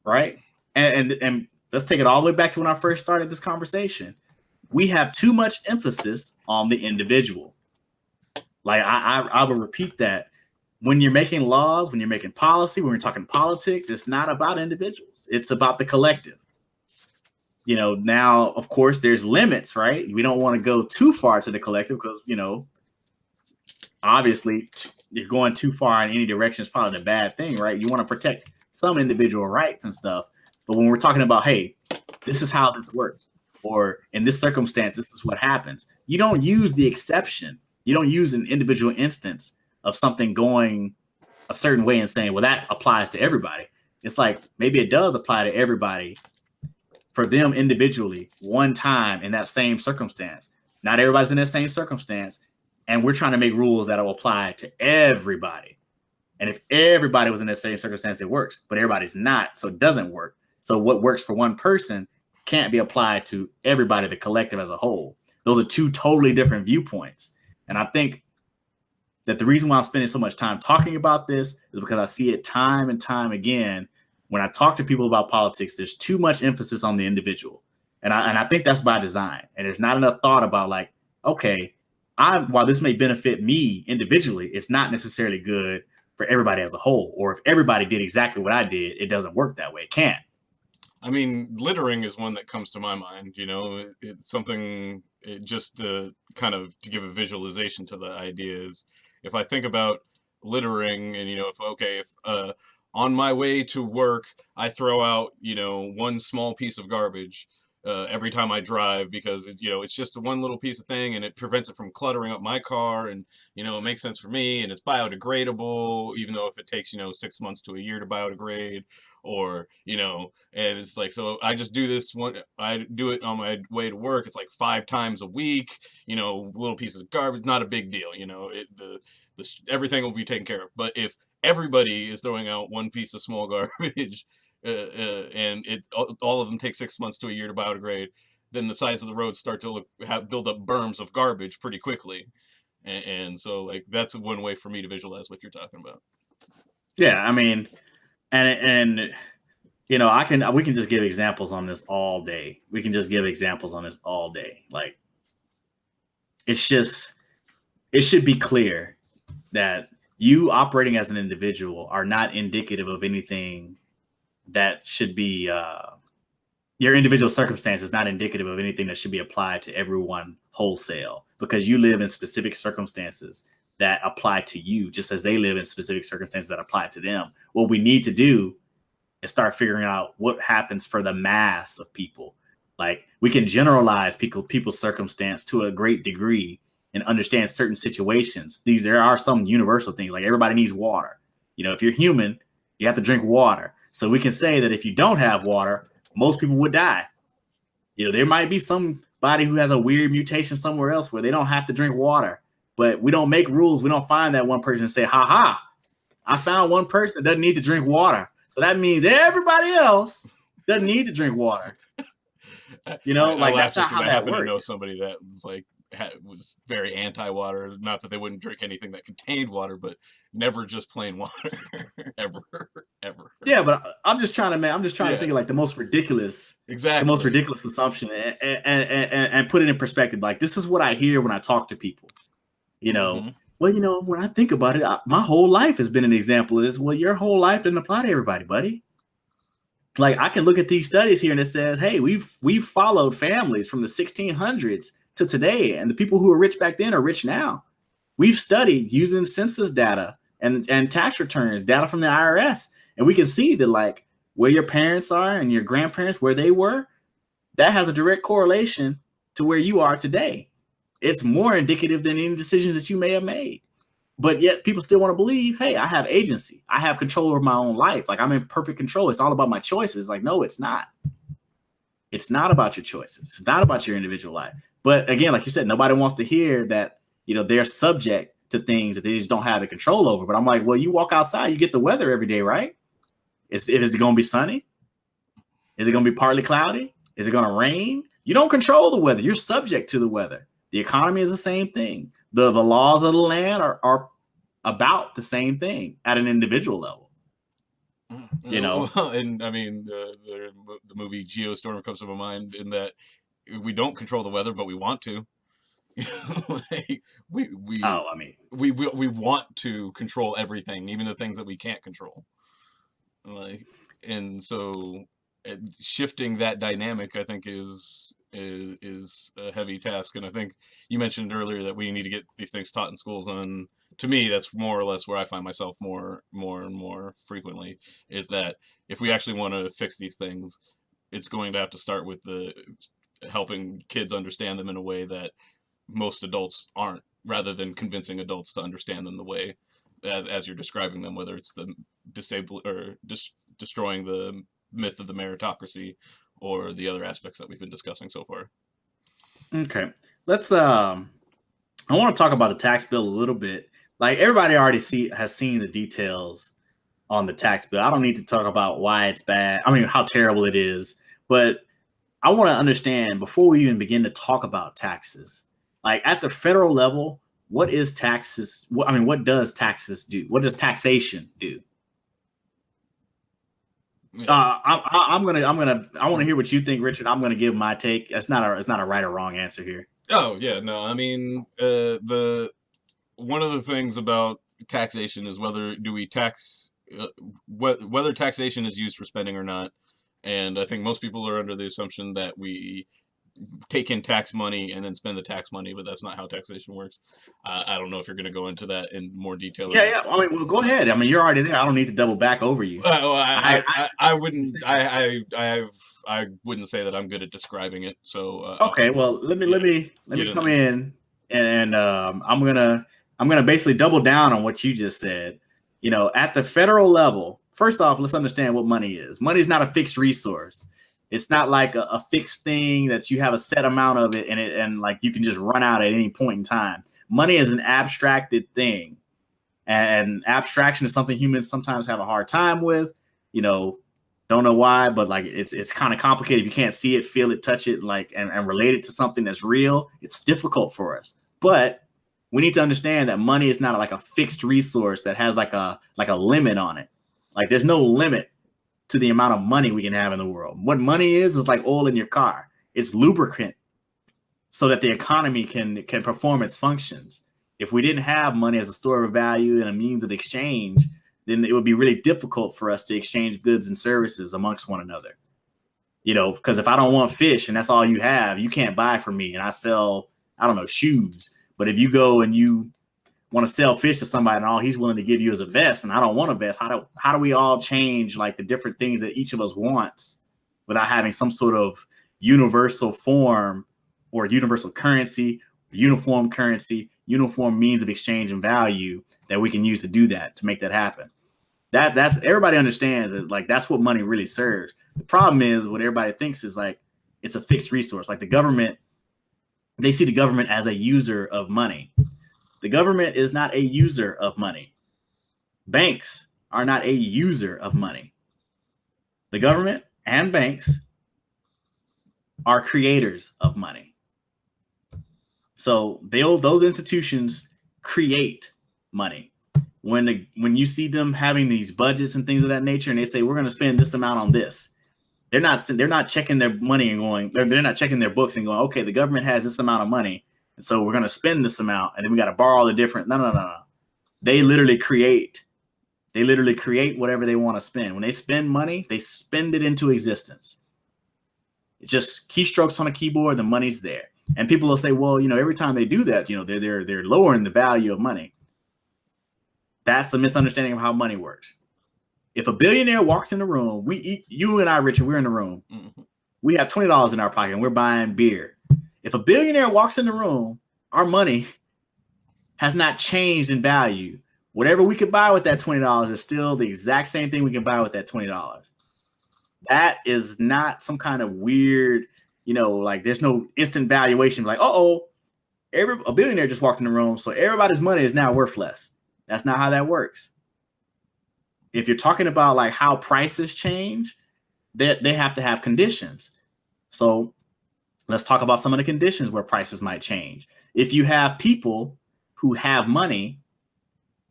right? And let's take it all the way back to when I first started this conversation. We have too much emphasis on the individual. Like I will repeat that. When you're making laws, when you're making policy, when we're talking politics, it's not about individuals. It's about the collective. Now, of course, there's limits, right? We don't want to go too far to the collective because, obviously, you're going too far in any direction is probably a bad thing, right? You want to protect some individual rights and stuff. But when we're talking about, hey, this is how this works, or in this circumstance, this is what happens, you don't use the exception. You don't use an individual instance of something going a certain way and saying, well, that applies to everybody. It's like, maybe it does apply to everybody for them individually one time in that same circumstance. Not everybody's in that same circumstance. And we're trying to make rules that will apply to everybody. And if everybody was in that same circumstance, it works, but everybody's not, so it doesn't work. So what works for one person can't be applied to everybody, the collective as a whole. Those are two totally different viewpoints. And I think that the reason why I'm spending so much time talking about this is because I see it time and time again. When I talk to people about politics, there's too much emphasis on the individual. And I think that's by design. And there's not enough thought about, like, okay, while this may benefit me individually, it's not necessarily good for everybody as a whole. Or if everybody did exactly what I did, it doesn't work that way. It can't. I mean, littering is one that comes to my mind. It's something. Just kind of to give a visualization to the idea is, if I think about littering, and if on my way to work I throw out one small piece of garbage every time I drive, because it's just one little piece of thing, and it prevents it from cluttering up my car, and it makes sense for me, and it's biodegradable, even though if it takes 6 months to a year to biodegrade, or and it's like, so I just do this one. I do it on my way to work. It's like 5 times a week. Little pieces of garbage, not a big deal. Everything will be taken care of. But if everybody is throwing out one piece of small garbage, and all of them take 6 months to a year to biodegrade, then the sides of the roads start to build up berms of garbage pretty quickly. And so, like, that's one way for me to visualize what you're talking about. Yeah, I mean, and we can just give examples on this all day. We can just give examples on this all day. Like, it should be clear that you operating as an individual are not indicative of anything that should be your individual circumstance is not indicative of anything that should be applied to everyone wholesale, because you live in specific circumstances that apply to you, just as they live in specific circumstances that apply to them. What we need to do is start figuring out what happens for the mass of people. Like, we can generalize people's circumstance to a great degree and understand certain situations. There are some universal things, like everybody needs water. If you're human, you have to drink water. So we can say that if you don't have water, most people would die. There might be somebody who has a weird mutation somewhere else where they don't have to drink water, but we don't make rules. We don't find that one person and say, ha ha, I found one person that doesn't need to drink water. So that means everybody else doesn't need to drink water. I that's not how I that happen works. to know somebody that was like was very anti-water. Not that they wouldn't drink anything that contained water, but never just plain water, ever. Yeah, but I'm just trying to think of like the most ridiculous assumption and put it in perspective. Like, this is what I hear when I talk to people. Mm-hmm. Well, when I think about it, my whole life has been an example of this. Well, your whole life doesn't apply to everybody, buddy. Like, I can look at these studies here and it says, hey, we've followed families from the 1600s to today, and the people who were rich back then are rich now. We've studied using census data and tax returns, data from the IRS, and we can see that, like, where your parents are and your grandparents, where they were, that has a direct correlation to where you are today. It's more indicative than any decisions that you may have made. But yet people still want to believe, hey, I have agency. I have control over my own life. Like, I'm in perfect control. It's all about my choices. Like, no, it's not. It's not about your choices. It's not about your individual life. But again, like you said, nobody wants to hear that, they're subject to things that they just don't have the control over. But I'm like, well, you walk outside, you get the weather every day, right? Is it going to be sunny? Is it going to be partly cloudy? Is it going to rain? You don't control the weather. You're subject to the weather. The economy is the same thing. The laws of the land are about the same thing at an individual level. And I mean, the movie Geostorm comes to my mind, in that we don't control the weather, but we want to. Like, we want to control everything, even the things that we can't control. Like, and so shifting that dynamic, I think, is a heavy task. And I think you mentioned earlier that we need to get these things taught in schools, and to me, that's more or less where I find myself more and more frequently, is that if we actually want to fix these things, it's going to have to start with the helping kids understand them in a way that most adults aren't, rather than convincing adults to understand them the way as you're describing them, whether it's the disable or destroying the myth of the meritocracy, or the other aspects that we've been discussing so far. Okay, let's I want to talk about the tax bill a little bit. Like, everybody already has seen the details on the tax bill. I don't need to talk about why it's bad. I mean, how terrible it is. But I want to understand, before we even begin to talk about taxes, like, at the federal level, what is taxes? What does taxes do? What does taxation do? I want to hear what you think, Richard. I'm gonna give my take. It's not a right or wrong answer here. Oh yeah, no. I mean, one of the things about taxation is whether taxation is used for spending or not. And I think most people are under the assumption that we take in tax money and then spend the tax money, but that's not how taxation works. I don't know if you're going to go into that in more detail or Yeah, not. yeah. I mean, well, go ahead. I mean, you're already there. I don't need to double back over you. Well, I, I wouldn't I wouldn't say that I'm good at describing it. So okay. Well, let yeah, me get in come there. in, and I'm gonna basically double down on what you just said. You know, at the federal level, first off, let's understand what money is. Money is not a fixed resource. It's not like a fixed thing that you have a set amount of it, and like you can just run out at any point in time. Money is an abstracted thing. And abstraction is something humans sometimes have a hard time with. You know, don't know why, but like it's kind of complicated. If you can't see it, feel it, touch it, like and relate it to something that's real, it's difficult for us. But we need to understand that money is not like a fixed resource that has like a limit on it. Like there's no limit to the amount of money we can have in the world. What money is like oil in your car. It's lubricant so that the economy can perform its functions. If we didn't have money as a store of value and a means of exchange, then it would be really difficult for us to exchange goods and services amongst one another. You know, because if I don't want fish and that's all you have, you can't buy from me. And I sell, I don't know, shoes. But if you go and you want to sell fish to somebody and all he's willing to give you is a vest and I don't want a vest, how do we all change like the different things that each of us wants without having some sort of universal form or universal currency, uniform currency, uniform means of exchange and value that we can use to do that, to make that happen? That's everybody understands that like that's what money really serves. The problem is what everybody thinks is like it's a fixed resource. Like the government, they see the government as a user of money. The government is not a user of money. Banks are not a user of money. The government and banks are creators of money. So those institutions create money. When you see them having these budgets and things of that nature, and they say we're going to spend this amount on this, they're not checking their money and going. They're not checking their books and going, okay, the government has this amount of money, and so we're going to spend this amount, and then we got to borrow the different. No. They literally create. They literally create whatever they want to spend. When they spend money, they spend it into existence. It's just keystrokes on a keyboard, the money's there. And people will say, well, you know, every time they do that, you know, they're lowering the value of money. That's a misunderstanding of how money works. If a billionaire walks in the room, you and I, Richard, we're in the room. Mm-hmm. We have $20 in our pocket and we're buying beer. If a billionaire walks in the room, our money has not changed in value. Whatever we could buy with that $20 is still the exact same thing we can buy with that $20. That is not some kind of weird, you know, like there's no instant valuation. Like, a billionaire just walked in the room, so everybody's money is now worth less. That's not how that works. If you're talking about like how prices change, they have to have conditions. So let's talk about some of the conditions where prices might change. If you have people who have money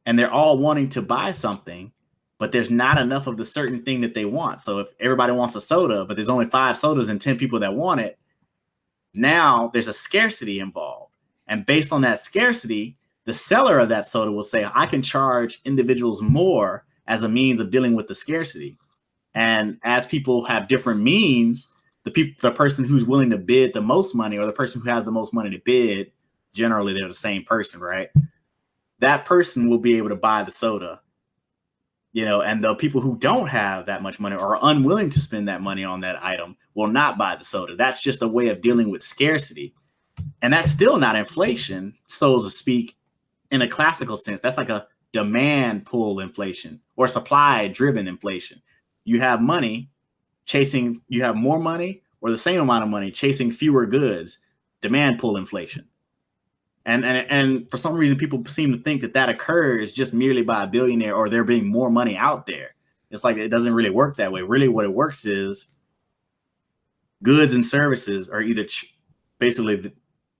and they're all wanting to buy something, but there's not enough of the certain thing that they want. So if everybody wants a soda, but there's only 5 sodas and 10 people that want it, now there's a scarcity involved. And based on that scarcity, the seller of that soda will say, I can charge individuals more as a means of dealing with the scarcity. And as people have different means, the person who's willing to bid the most money or the person who has the most money to bid, generally they're the same person, right? That person will be able to buy the soda, you know, and the people who don't have that much money or are unwilling to spend that money on that item will not buy the soda. That's just a way of dealing with scarcity. And that's still not inflation, so to speak, in a classical sense. That's like a demand pull inflation or supply driven inflation. You have money chasing, you have more money or the same amount of money chasing fewer goods, demand pull inflation. And for some reason, people seem to think that occurs just merely by a billionaire or there being more money out there. It's like it doesn't really work that way. Really, what it works is goods and services are either basically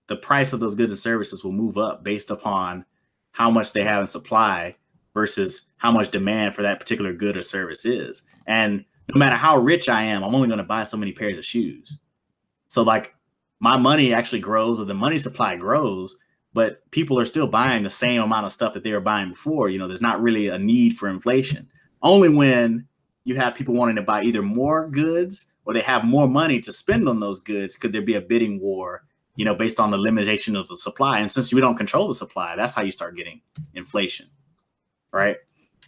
the price of those goods and services will move up based upon how much they have in supply versus how much demand for that particular good or service is. And no matter how rich I am, I'm only going to buy so many pairs of shoes. So like my money actually grows or the money supply grows, but people are still buying the same amount of stuff that they were buying before. You know, there's not really a need for inflation. Only when you have people wanting to buy either more goods or they have more money to spend on those goods. Could there be a bidding war, based on the limitation of the supply? And since we don't control the supply, that's how you start getting inflation, right?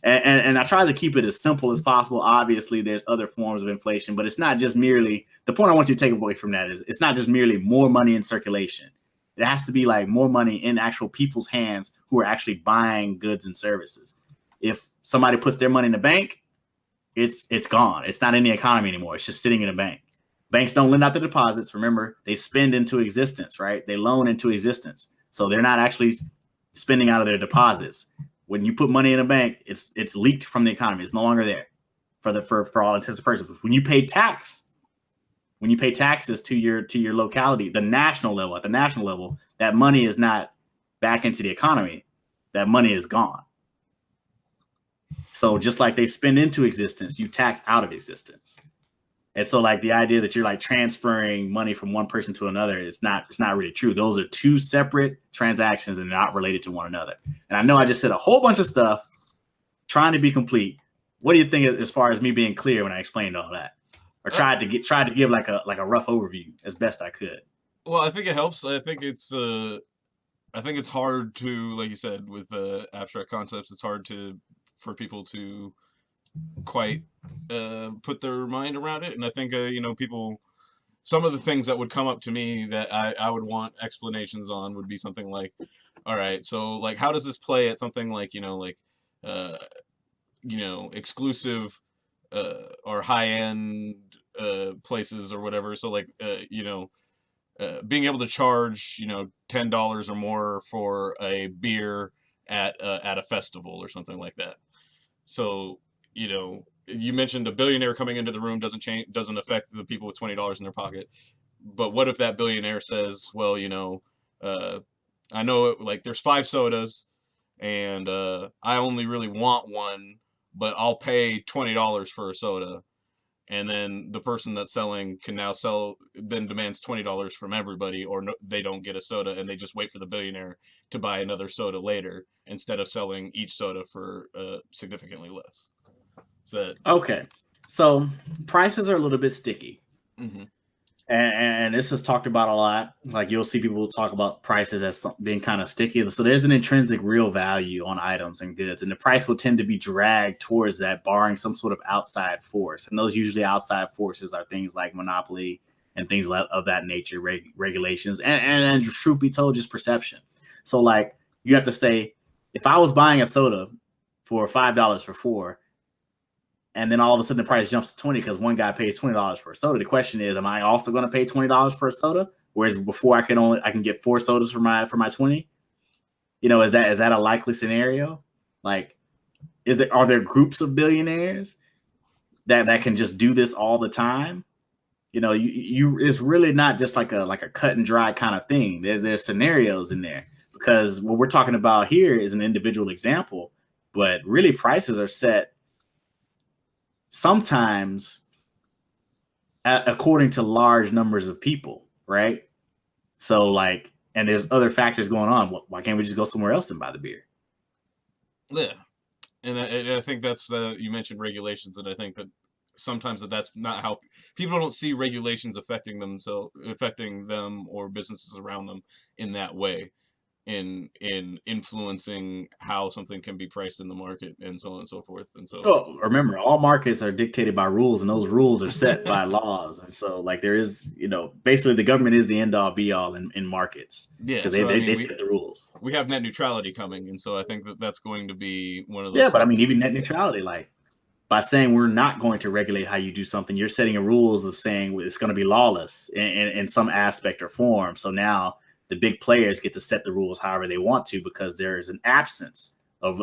And I try to keep it as simple as possible. Obviously, there's other forms of inflation, but it's not just merely, the point I want you to take away from that is it's not just merely more money in circulation. It has to be like more money in actual people's hands who are actually buying goods and services. If somebody puts their money in the bank, it's gone. It's not in the economy anymore. It's just sitting in a bank. Banks don't lend out the deposits. Remember, they spend into existence, right? They loan into existence. So they're not actually spending out of their deposits. When you put money in a bank, it's leaked from the economy. It's no longer there for all intents and purposes. When you pay taxes to your locality, at the national level, that money is not back into the economy. That money is gone. So just like they spend into existence, you tax out of existence. And so like the idea that you're like transferring money from one person to another, it's not really true. Those are two separate transactions and not related to one another. And I know I just said a whole bunch of stuff trying to be complete. What do you think as far as me being clear when I explained all that? Or tried to give like a rough overview as best I could? Well, I think it helps. I think it's hard to, like you said, with abstract concepts, it's hard for people to quite put their mind around it. And I think people, some of the things that would come up to me that I would want explanations on would be something like, all right, so like how does this play at something like exclusive or high end places or whatever. So like being able to charge $10 or more for a beer at a festival or something like that. So you mentioned a billionaire coming into the room doesn't affect the people with $20 in their pocket. But what if that billionaire says, well, I know like there's 5 sodas and I only really want one, but I'll pay $20 for a soda. And then the person that's selling can now then demands $20 from everybody, or no, they don't get a soda and they just wait for the billionaire to buy another soda later instead of selling each soda for significantly less. Okay, so prices are a little bit sticky. Mm-hmm. And this is talked about a lot. Like you'll see people talk about prices as being kind of sticky. So there's an intrinsic real value on items and goods, and the price will tend to be dragged towards that, barring some sort of outside force. And those usually outside forces are things like monopoly and things of that nature, regulations, and truth be told, just perception. So like you have to say, if I was buying a soda for $5 for 4. And then all of a sudden the price jumps to 20 because one guy pays $20 for a soda. The question is, am I also going to pay $20 for a soda? Whereas before I can get 4 sodas for my 20? Is that a likely scenario? Like, are there groups of billionaires that can just do this all the time? It's really not just like a cut and dry kind of thing. There's scenarios in there, because what we're talking about here is an individual example, but really prices are set sometimes according to large numbers of people, right? So like, and there's other factors going on. Why can't we just go somewhere else and buy the beer? Yeah, and I think that's you mentioned regulations, and I think that sometimes that's not how people don't see regulations affecting them or businesses around them in that way. In influencing how something can be priced in the market and so on and so forth. And so well, remember, all markets are dictated by rules, and those rules are set by laws. And so like there is, basically the government is the end all be all in markets. Yeah, because they set the rules. We have net neutrality coming, and so I think that's going to be one of those. Yeah, but I mean, even net neutrality, like by saying we're not going to regulate how you do something, you're setting a rules of saying it's going to be lawless in some aspect or form. So now the big players get to set the rules however they want to, because there is an absence of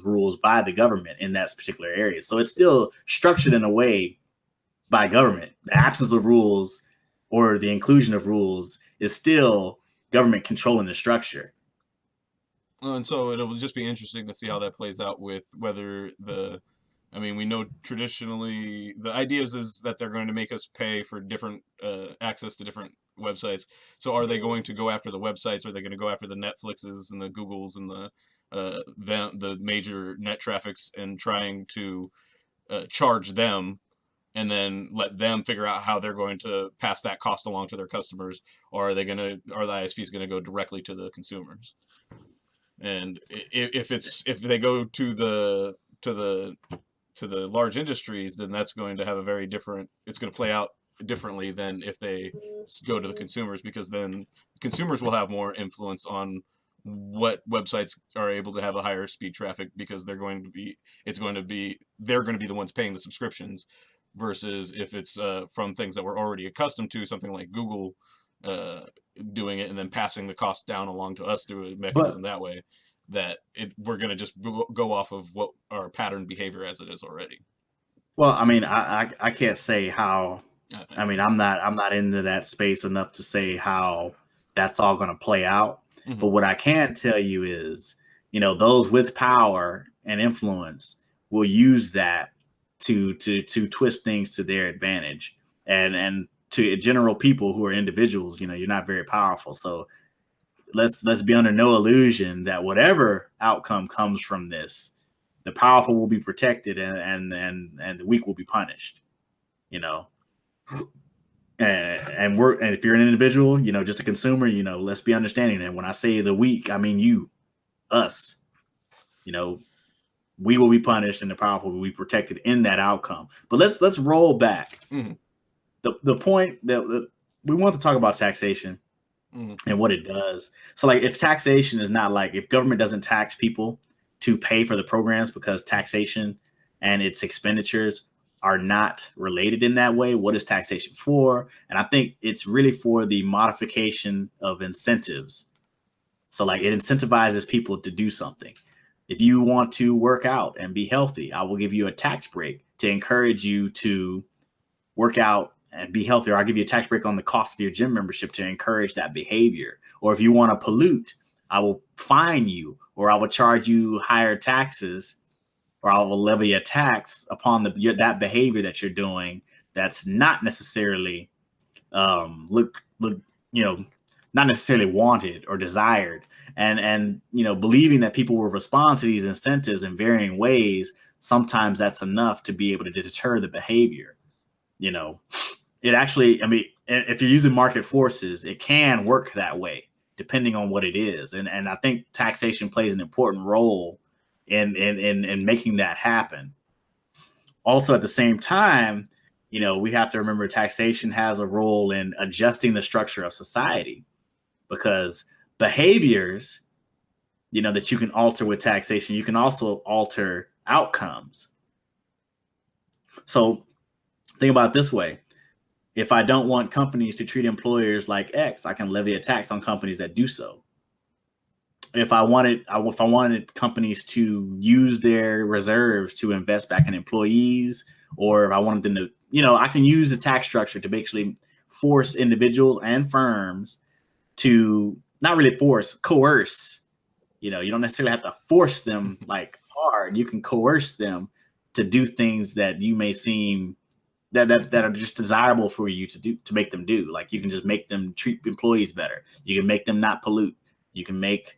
rules by the government in that particular area. So it's still structured in a way by government. The absence of rules or the inclusion of rules is still government controlling the structure. And so it'll just be interesting to see how that plays out with whether we know traditionally the ideas is that they're going to make us pay for different access to different websites. So are they going to go after the websites? Or are they going to go after the Netflixes and the Googles and the major net traffics and trying to charge them, and then let them figure out how they're going to pass that cost along to their customers, or are the ISPs going to go directly to the consumers? And if they go to the large industries, then that's going to have a very different. It's going to play out differently than if they go to the consumers, because then consumers will have more influence on what websites are able to have a higher speed traffic, because they're going to be the ones paying the subscriptions, versus if it's from things that we're already accustomed to, something like Google doing it and then passing the cost down along to us through a mechanism that way, that we're going to just go off of what our pattern behavior as it is already. Well, I mean, I can't say how. I mean, I'm not into that space enough to say how that's all going to play out. Mm-hmm. But what I can tell you is, those with power and influence will use that to twist things to their advantage, and to general people who are individuals, you're not very powerful. So let's be under no illusion that whatever outcome comes from this, the powerful will be protected and the weak will be punished. And if you're an individual, just a consumer, let's be understanding. And when I say the weak, I mean us. We will be punished and the powerful will be protected in that outcome. But let's roll back. Mm-hmm. The point that we want to talk about taxation. Mm-hmm. And what it does. So, like, if taxation is not, like, if government doesn't tax people to pay for the programs because taxation and its expenditures are not related in that way, what is taxation for? And I think it's really for the modification of incentives. So, like, it incentivizes people to do something. If you want to work out and be healthy, I will give you a tax break to encourage you to work out and be healthier. I'll give you a tax break on the cost of your gym membership to encourage that behavior. Or if you want to pollute, I will fine you, or I will charge you higher taxes, or I will levy a tax upon that behavior that you're doing that's not necessarily not necessarily wanted or desired. And believing that people will respond to these incentives in varying ways, sometimes that's enough to be able to deter the behavior. It actually, I mean, if you're using market forces, it can work that way, depending on what it is. And I think taxation plays an important role in making that happen. Also, at the same time, we have to remember taxation has a role in adjusting the structure of society, because behaviors, that you can alter with taxation, you can also alter outcomes. So think about it this way. If I don't want companies to treat employers like X, I can levy a tax on companies that do so. If I wanted companies to use their reserves to invest back in employees, or if I wanted them to, I can use the tax structure to basically force individuals and firms to not really coerce. You don't necessarily have to force them like hard. You can coerce them to do things that you may seem that are just desirable for you to make them do. Like, you can just make them treat employees better. You can make them not pollute. You can make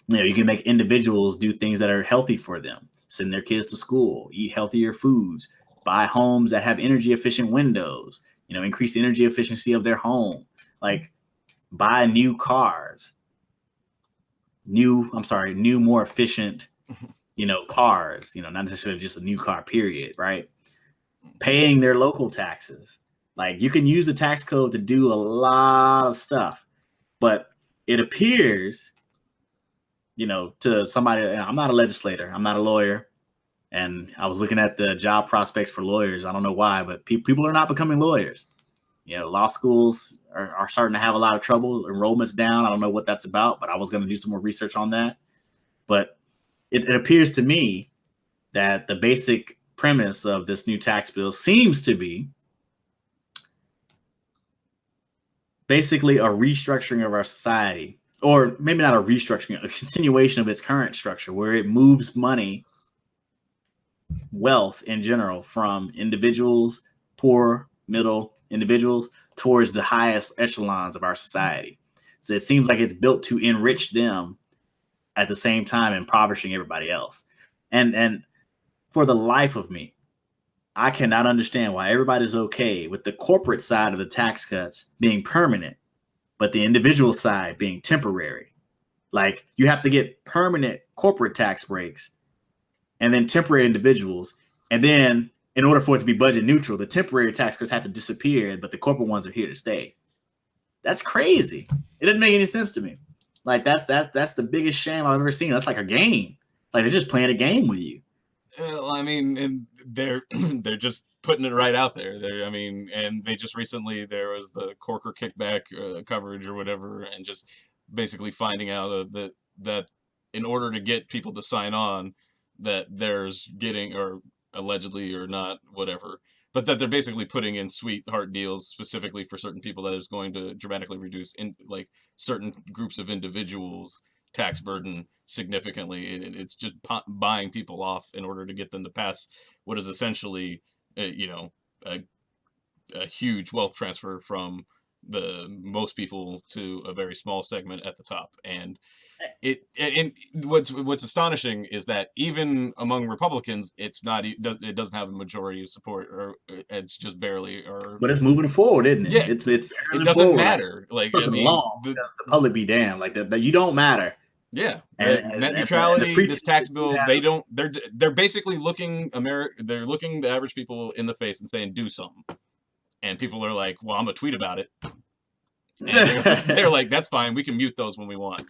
individuals do things that are healthy for them. Send their kids to school, eat healthier foods, buy homes that have energy efficient windows, increase the energy efficiency of their home. Like, buy new cars, new more efficient, cars, not necessarily just a new car, period. Right. Paying their local taxes. Like, you can use the tax code to do a lot of stuff, but it appears, to somebody, I'm not a legislator, I'm not a lawyer, and I was looking at the job prospects for lawyers. I don't know why, but people are not becoming lawyers. Law schools are starting to have a lot of trouble. Enrollment's down. I don't know what that's about, but I was going to do some more research on that. But it appears to me that the basic premise of this new tax bill seems to be basically a restructuring of our society, or maybe not a restructuring, a continuation of its current structure, where it moves money, wealth in general, from individuals, poor, middle individuals, towards the highest echelons of our society. So it seems like it's built to enrich them at the same time impoverishing everybody else. And for the life of me, I cannot understand why everybody's okay with the corporate side of the tax cuts being permanent, but the individual side being temporary. Like you have to get permanent corporate tax breaks and then temporary individuals. And then in order for it to be budget neutral, the temporary tax cuts have to disappear, but the corporate ones are here to stay. That's crazy. It doesn't make any sense to me. Like that's the biggest shame I've ever seen. That's like a game. It's like they're just playing a game with you. Well, I mean, and they're they're just putting it right out there. I mean, and they just recently there was the Corker kickback coverage or whatever, and just basically finding out that in order to get people to sign on, that there's getting or allegedly or not whatever, but that they're basically putting in sweetheart deals specifically for certain people that is going to dramatically reduce in like certain groups of individuals tax burden significantly. It's just buying people off in order to get them to pass what is essentially, you know, a, a huge wealth transfer from the most people to a very small segment at the top. And what's astonishing is that even among Republicans, it doesn't have a majority of support, or it's just barely. Or But it's moving forward, isn't it? yeah, It's it doesn't forward. matter. Like I mean, long because the public be damned. Like that, you don't matter. Yeah, And net neutrality. This tax bill, have, they don't. They're basically looking They're looking the average people in the face and saying, "Do something." And people are like, "Well, I'm gonna tweet about it." And they're like, "That's fine. We can mute those when we want."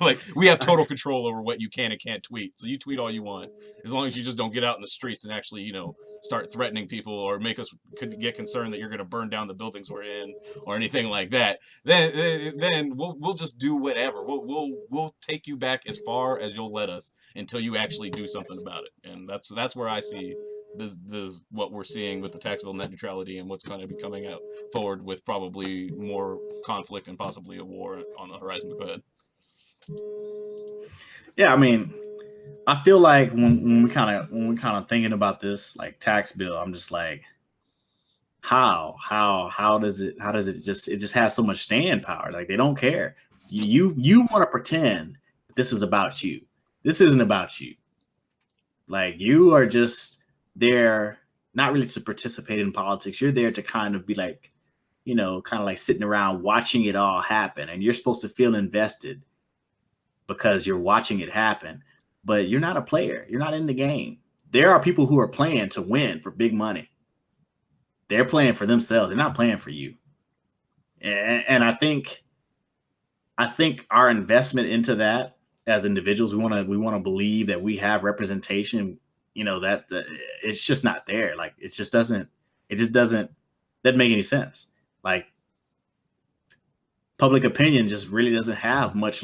Like we have total control over what you can and can't tweet. So you tweet all you want, as long as you just don't get out in the streets and actually, you know, start threatening people or make us get concerned that you're going to burn down the buildings we're in or anything like that. Then we'll just do whatever. We'll take you back as far as you'll let us until you actually do something about it. And that's where I see this what we're seeing with the tax bill, net neutrality, and what's going to be coming out forward with probably more conflict and possibly a war on the horizon. But go ahead. Yeah, I mean, I feel like when we kind of thinking about this like tax bill, I'm just like, how does it just has so much staying power? Like they don't care. You want to pretend this is about you. This isn't about you. Like you are just there, not really to participate in politics. You're there to kind of be like, you know, kind of like sitting around watching it all happen, and you're supposed to feel invested because you're watching it happen, but you're not a player. You're not in the game. There are people who are playing to win for big money. They're playing for themselves. They're not playing for you. And I think our investment into that as individuals, we want to believe that we have representation. You know that it's just not there. Like it just doesn't make any sense. Like public opinion just really doesn't have much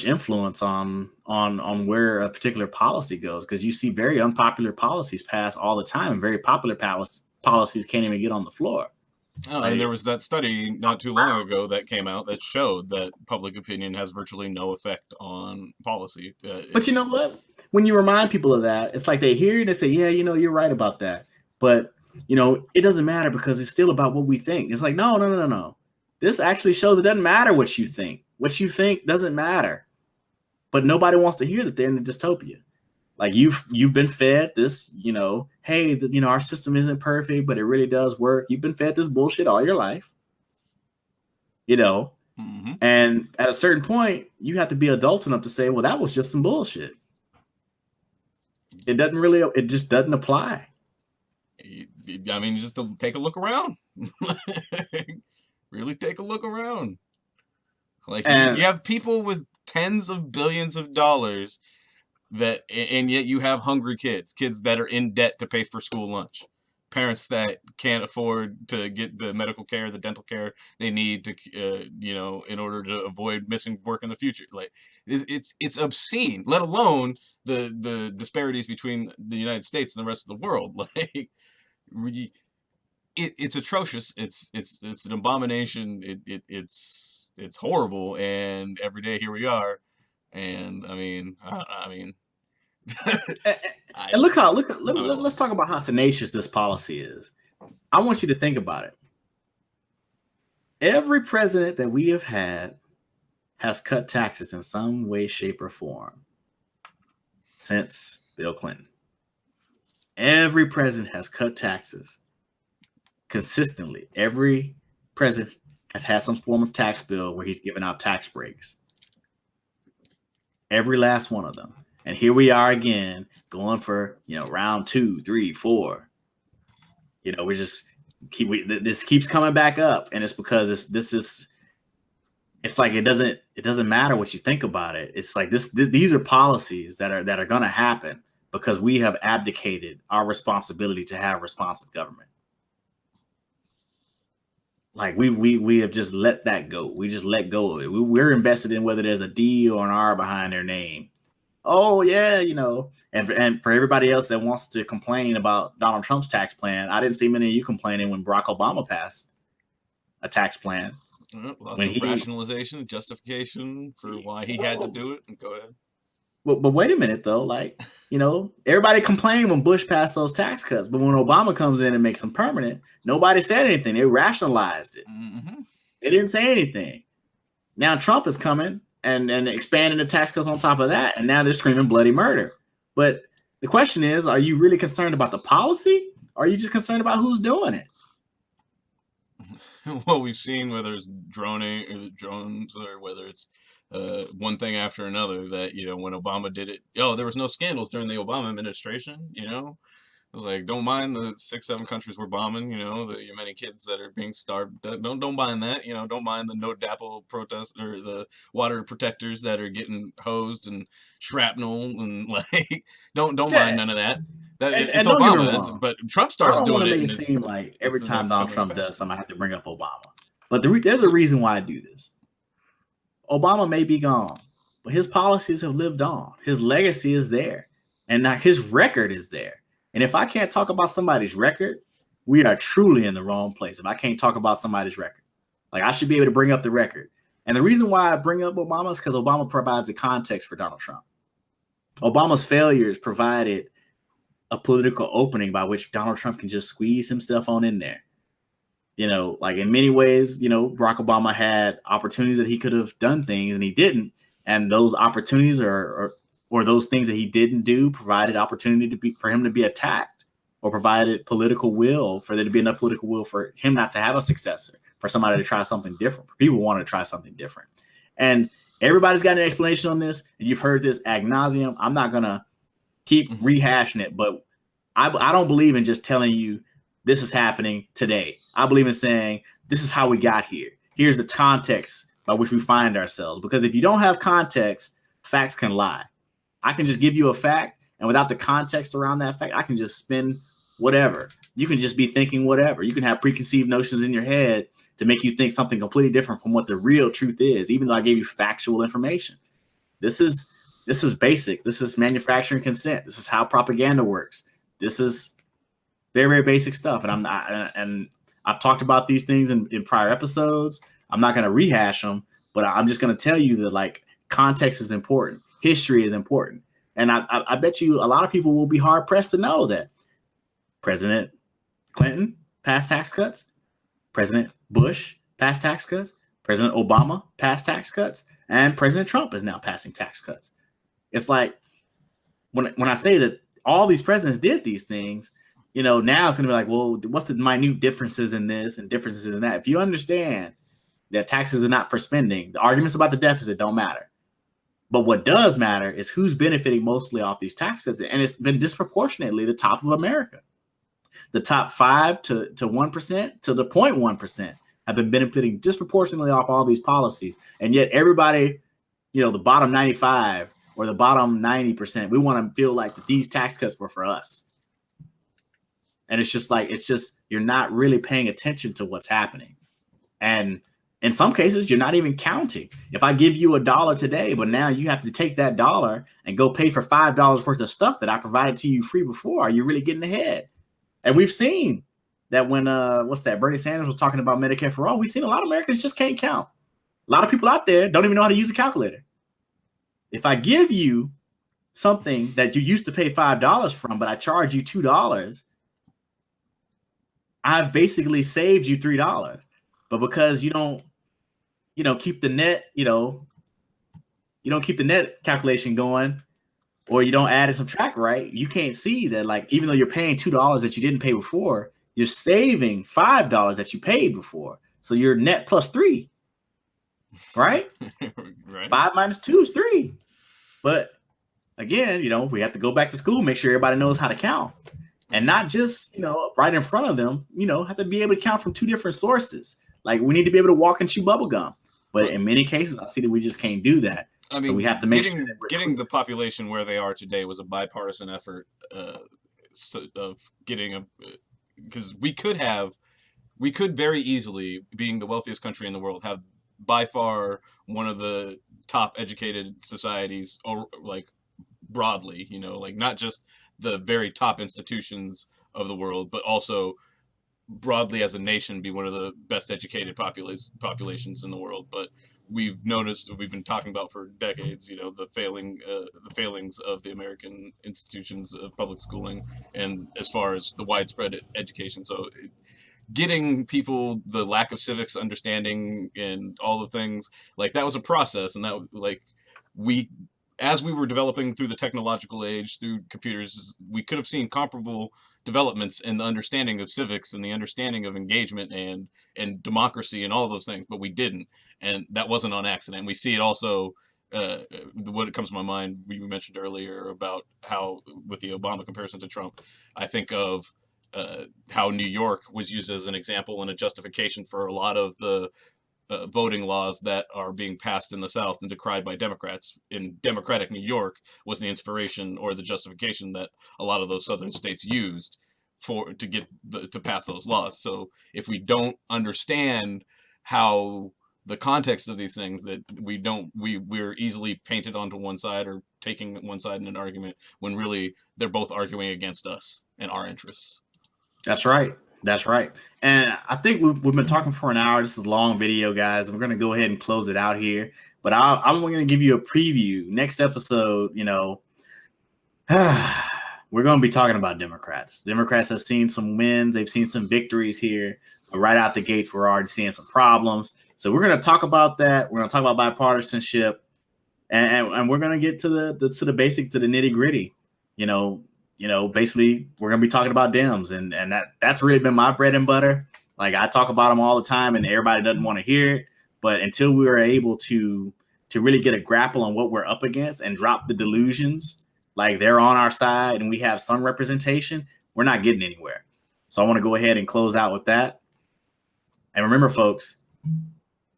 influence on where a particular policy goes, because you see very unpopular policies passed all the time, and very popular policies can't even get on the floor. And there was that study not too long ago that came out that showed that public opinion has virtually no effect on policy. But you know what? When you remind people of that, it's like they hear it and they say, yeah, you know, you're right about that. But, you know, it doesn't matter because it's still about what we think. It's like, no. This actually shows it doesn't matter what you think. What you think doesn't matter. But nobody wants to hear that they're in a dystopia. Like you've been fed this, you know, hey, you know, our system isn't perfect, but it really does work. You've been fed this bullshit all your life, you know, and at a certain point, you have to be adult enough to say, well, that was just some bullshit. It just doesn't apply. I mean, just to take a look around. Really take a look around. Like you have people with tens of billions of dollars and yet you have hungry kids that are in debt to pay for school lunch, parents that can't afford to get the medical care, the dental care they need to, you know, in order to avoid missing work in the future. Like it's obscene, let alone the disparities between the United States and the rest of the world. Like it's atrocious. It's an abomination. It's horrible. And every day here we are. And I mean, and let's talk about how tenacious this policy is. I want you to think about it. Every president that we have had has cut taxes in some way, shape, or form since Bill Clinton. Every president has cut taxes consistently. Every president has had some form of tax bill where he's given out tax breaks. Every last one of them. And here we are again going for, round 2, 3, 4. We just this keeps coming back up, and it's because it's like it doesn't matter what you think about it. It's like these are policies that are going to happen because we have abdicated our responsibility to have responsive government. Like we have just let that go. We just let go of it. We're invested in whether there's a D or an R behind their name. Oh yeah, and for everybody else that wants to complain about Donald Trump's tax plan, I didn't see many of you complaining when Barack Obama passed a tax plan. Lots of rationalization, justification for why he had to do it. And go ahead. But wait a minute though, like everybody complained when Bush passed those tax cuts, but when Obama comes in and makes them permanent, nobody said anything. They rationalized it. Mm-hmm. They didn't say anything. Now Trump is coming and expanding the tax cuts on top of that, and now they're screaming bloody murder. But the question is, are you really concerned about the policy, or are you just concerned about who's doing it? Well, we've seen whether it's drones or whether it's one thing after another that, when Obama did it, there was no scandals during the Obama administration, It was like, don't mind the 6, 7 countries we're bombing, the many kids that are being starved. Don't mind that, don't mind the no DAPL protests or the water protectors that are getting hosed and shrapnel and like, don't mind none of that. It's Obama, but Trump starts doing it. Make it seem like every time Donald Trump does something, I have to bring up Obama. But there's a reason why I do this. Obama may be gone, but his policies have lived on. His legacy is there, and now his record is there. And if I can't talk about somebody's record, we are truly in the wrong place. If I can't talk about somebody's record, like I should be able to bring up the record. And the reason why I bring up Obama is because Obama provides a context for Donald Trump. Obama's failures provided a political opening by which Donald Trump can just squeeze himself on in there. Like in many ways, Barack Obama had opportunities that he could have done things and he didn't. And those opportunities or those things that he didn't do provided opportunity for him to be attacked, or provided political will for there to be enough political will for him not to have a successor, for somebody to try something different, for people want to try something different. And everybody's got an explanation on this, and you've heard this ad nauseum. I'm not going to keep rehashing it, but I don't believe in just telling you this is happening today. I believe in saying this is how we got here. Here's the context by which we find ourselves. Because if you don't have context, facts can lie. I can just give you a fact, and without the context around that fact, I can just spin whatever. You can just be thinking whatever. You can have preconceived notions in your head to make you think something completely different from what the real truth is, even though I gave you factual information. This is basic. This is manufacturing consent. This is how propaganda works. This is very, very basic stuff. And I've talked about these things in prior episodes. I'm not going to rehash them, but I'm just going to tell you that like context is important. History is important. And I bet you a lot of people will be hard pressed to know that President Clinton passed tax cuts, President Bush passed tax cuts, President Obama passed tax cuts, and President Trump is now passing tax cuts. It's like when I say that all these presidents did these things, now it's going to be like, well, what's the minute differences in this and differences in that? If you understand that taxes are not for spending, the arguments about the deficit don't matter. But what does matter is who's benefiting mostly off these taxes. And it's been disproportionately the top of America. The top 5 to 1% to the 0.1% have been benefiting disproportionately off all these policies. And yet everybody, the bottom 95 or the bottom 90%, we want to feel like that these tax cuts were for us. And it's just you're not really paying attention to what's happening. And in some cases, you're not even counting. If I give you $1 today, but now you have to take that $1 and go pay for $5 worth of stuff that I provided to you free before, are you really getting ahead? And we've seen that when Bernie Sanders was talking about Medicare for all, we've seen a lot of Americans just can't count. A lot of people out there don't even know how to use a calculator. If I give you something that you used to pay $5 from, but I charge you $2, I've basically saved you $3. But because you don't keep the net, you don't keep the net calculation going, or you don't add and subtract right, you can't see that, like, even though you're paying $2 that you didn't pay before, you're saving $5 that you paid before. So you're net plus 3, right? Right. 5 minus 2 is 3. But again, we have to go back to school, make sure everybody knows how to count. And not just, right in front of them, have to be able to count from 2 different sources. Like, we need to be able to walk and chew bubble gum. But in many cases, I see that we just can't do that. I mean, so we have to make getting, sure that getting the population where they are today was a bipartisan effort of getting because we could very easily, being the wealthiest country in the world, have by far one of the top educated societies, or like broadly, like not just the very top institutions of the world, but also broadly as a nation be one of the best educated populations in the world. But we've noticed, we've been talking about for decades, the failings of the American institutions of public schooling, and as far as the widespread education. So getting people the lack of civics understanding and all the things, like, that was a process, and that, like, as we were developing through the technological age, through computers, we could have seen comparable developments in the understanding of civics and the understanding of engagement and democracy and all those things, but we didn't, and that wasn't on accident. We see it also, what comes to my mind, we mentioned earlier about how, with the Obama comparison to Trump, I think of how New York was used as an example and a justification for a lot of the voting laws that are being passed in the South and decried by Democrats. In Democratic New York was the inspiration or the justification that a lot of those Southern states used to pass those laws. So if we don't understand how the context of these things, that we're easily painted onto one side or taking one side in an argument when really they're both arguing against us and our interests. That's right. That's right. And I think we've been talking for an hour. This is a long video, guys. We're going to go ahead and close it out here. But I'm going to give you a preview. Next episode, we're going to be talking about Democrats. Democrats have seen some wins. They've seen some victories here. But right out the gates, we're already seeing some problems. So we're going to talk about that. We're going to talk about bipartisanship. And we're going to get to the basics, to the nitty gritty. Basically, we're going to be talking about Dems, and that's really been my bread and butter. Like, I talk about them all the time, and everybody doesn't want to hear it. But until we are able to really get a grapple on what we're up against and drop the delusions, like they're on our side and we have some representation, we're not getting anywhere. So I want to go ahead and close out with that. And remember, folks,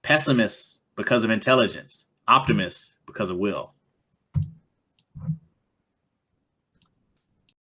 pessimists because of intelligence, optimists because of will.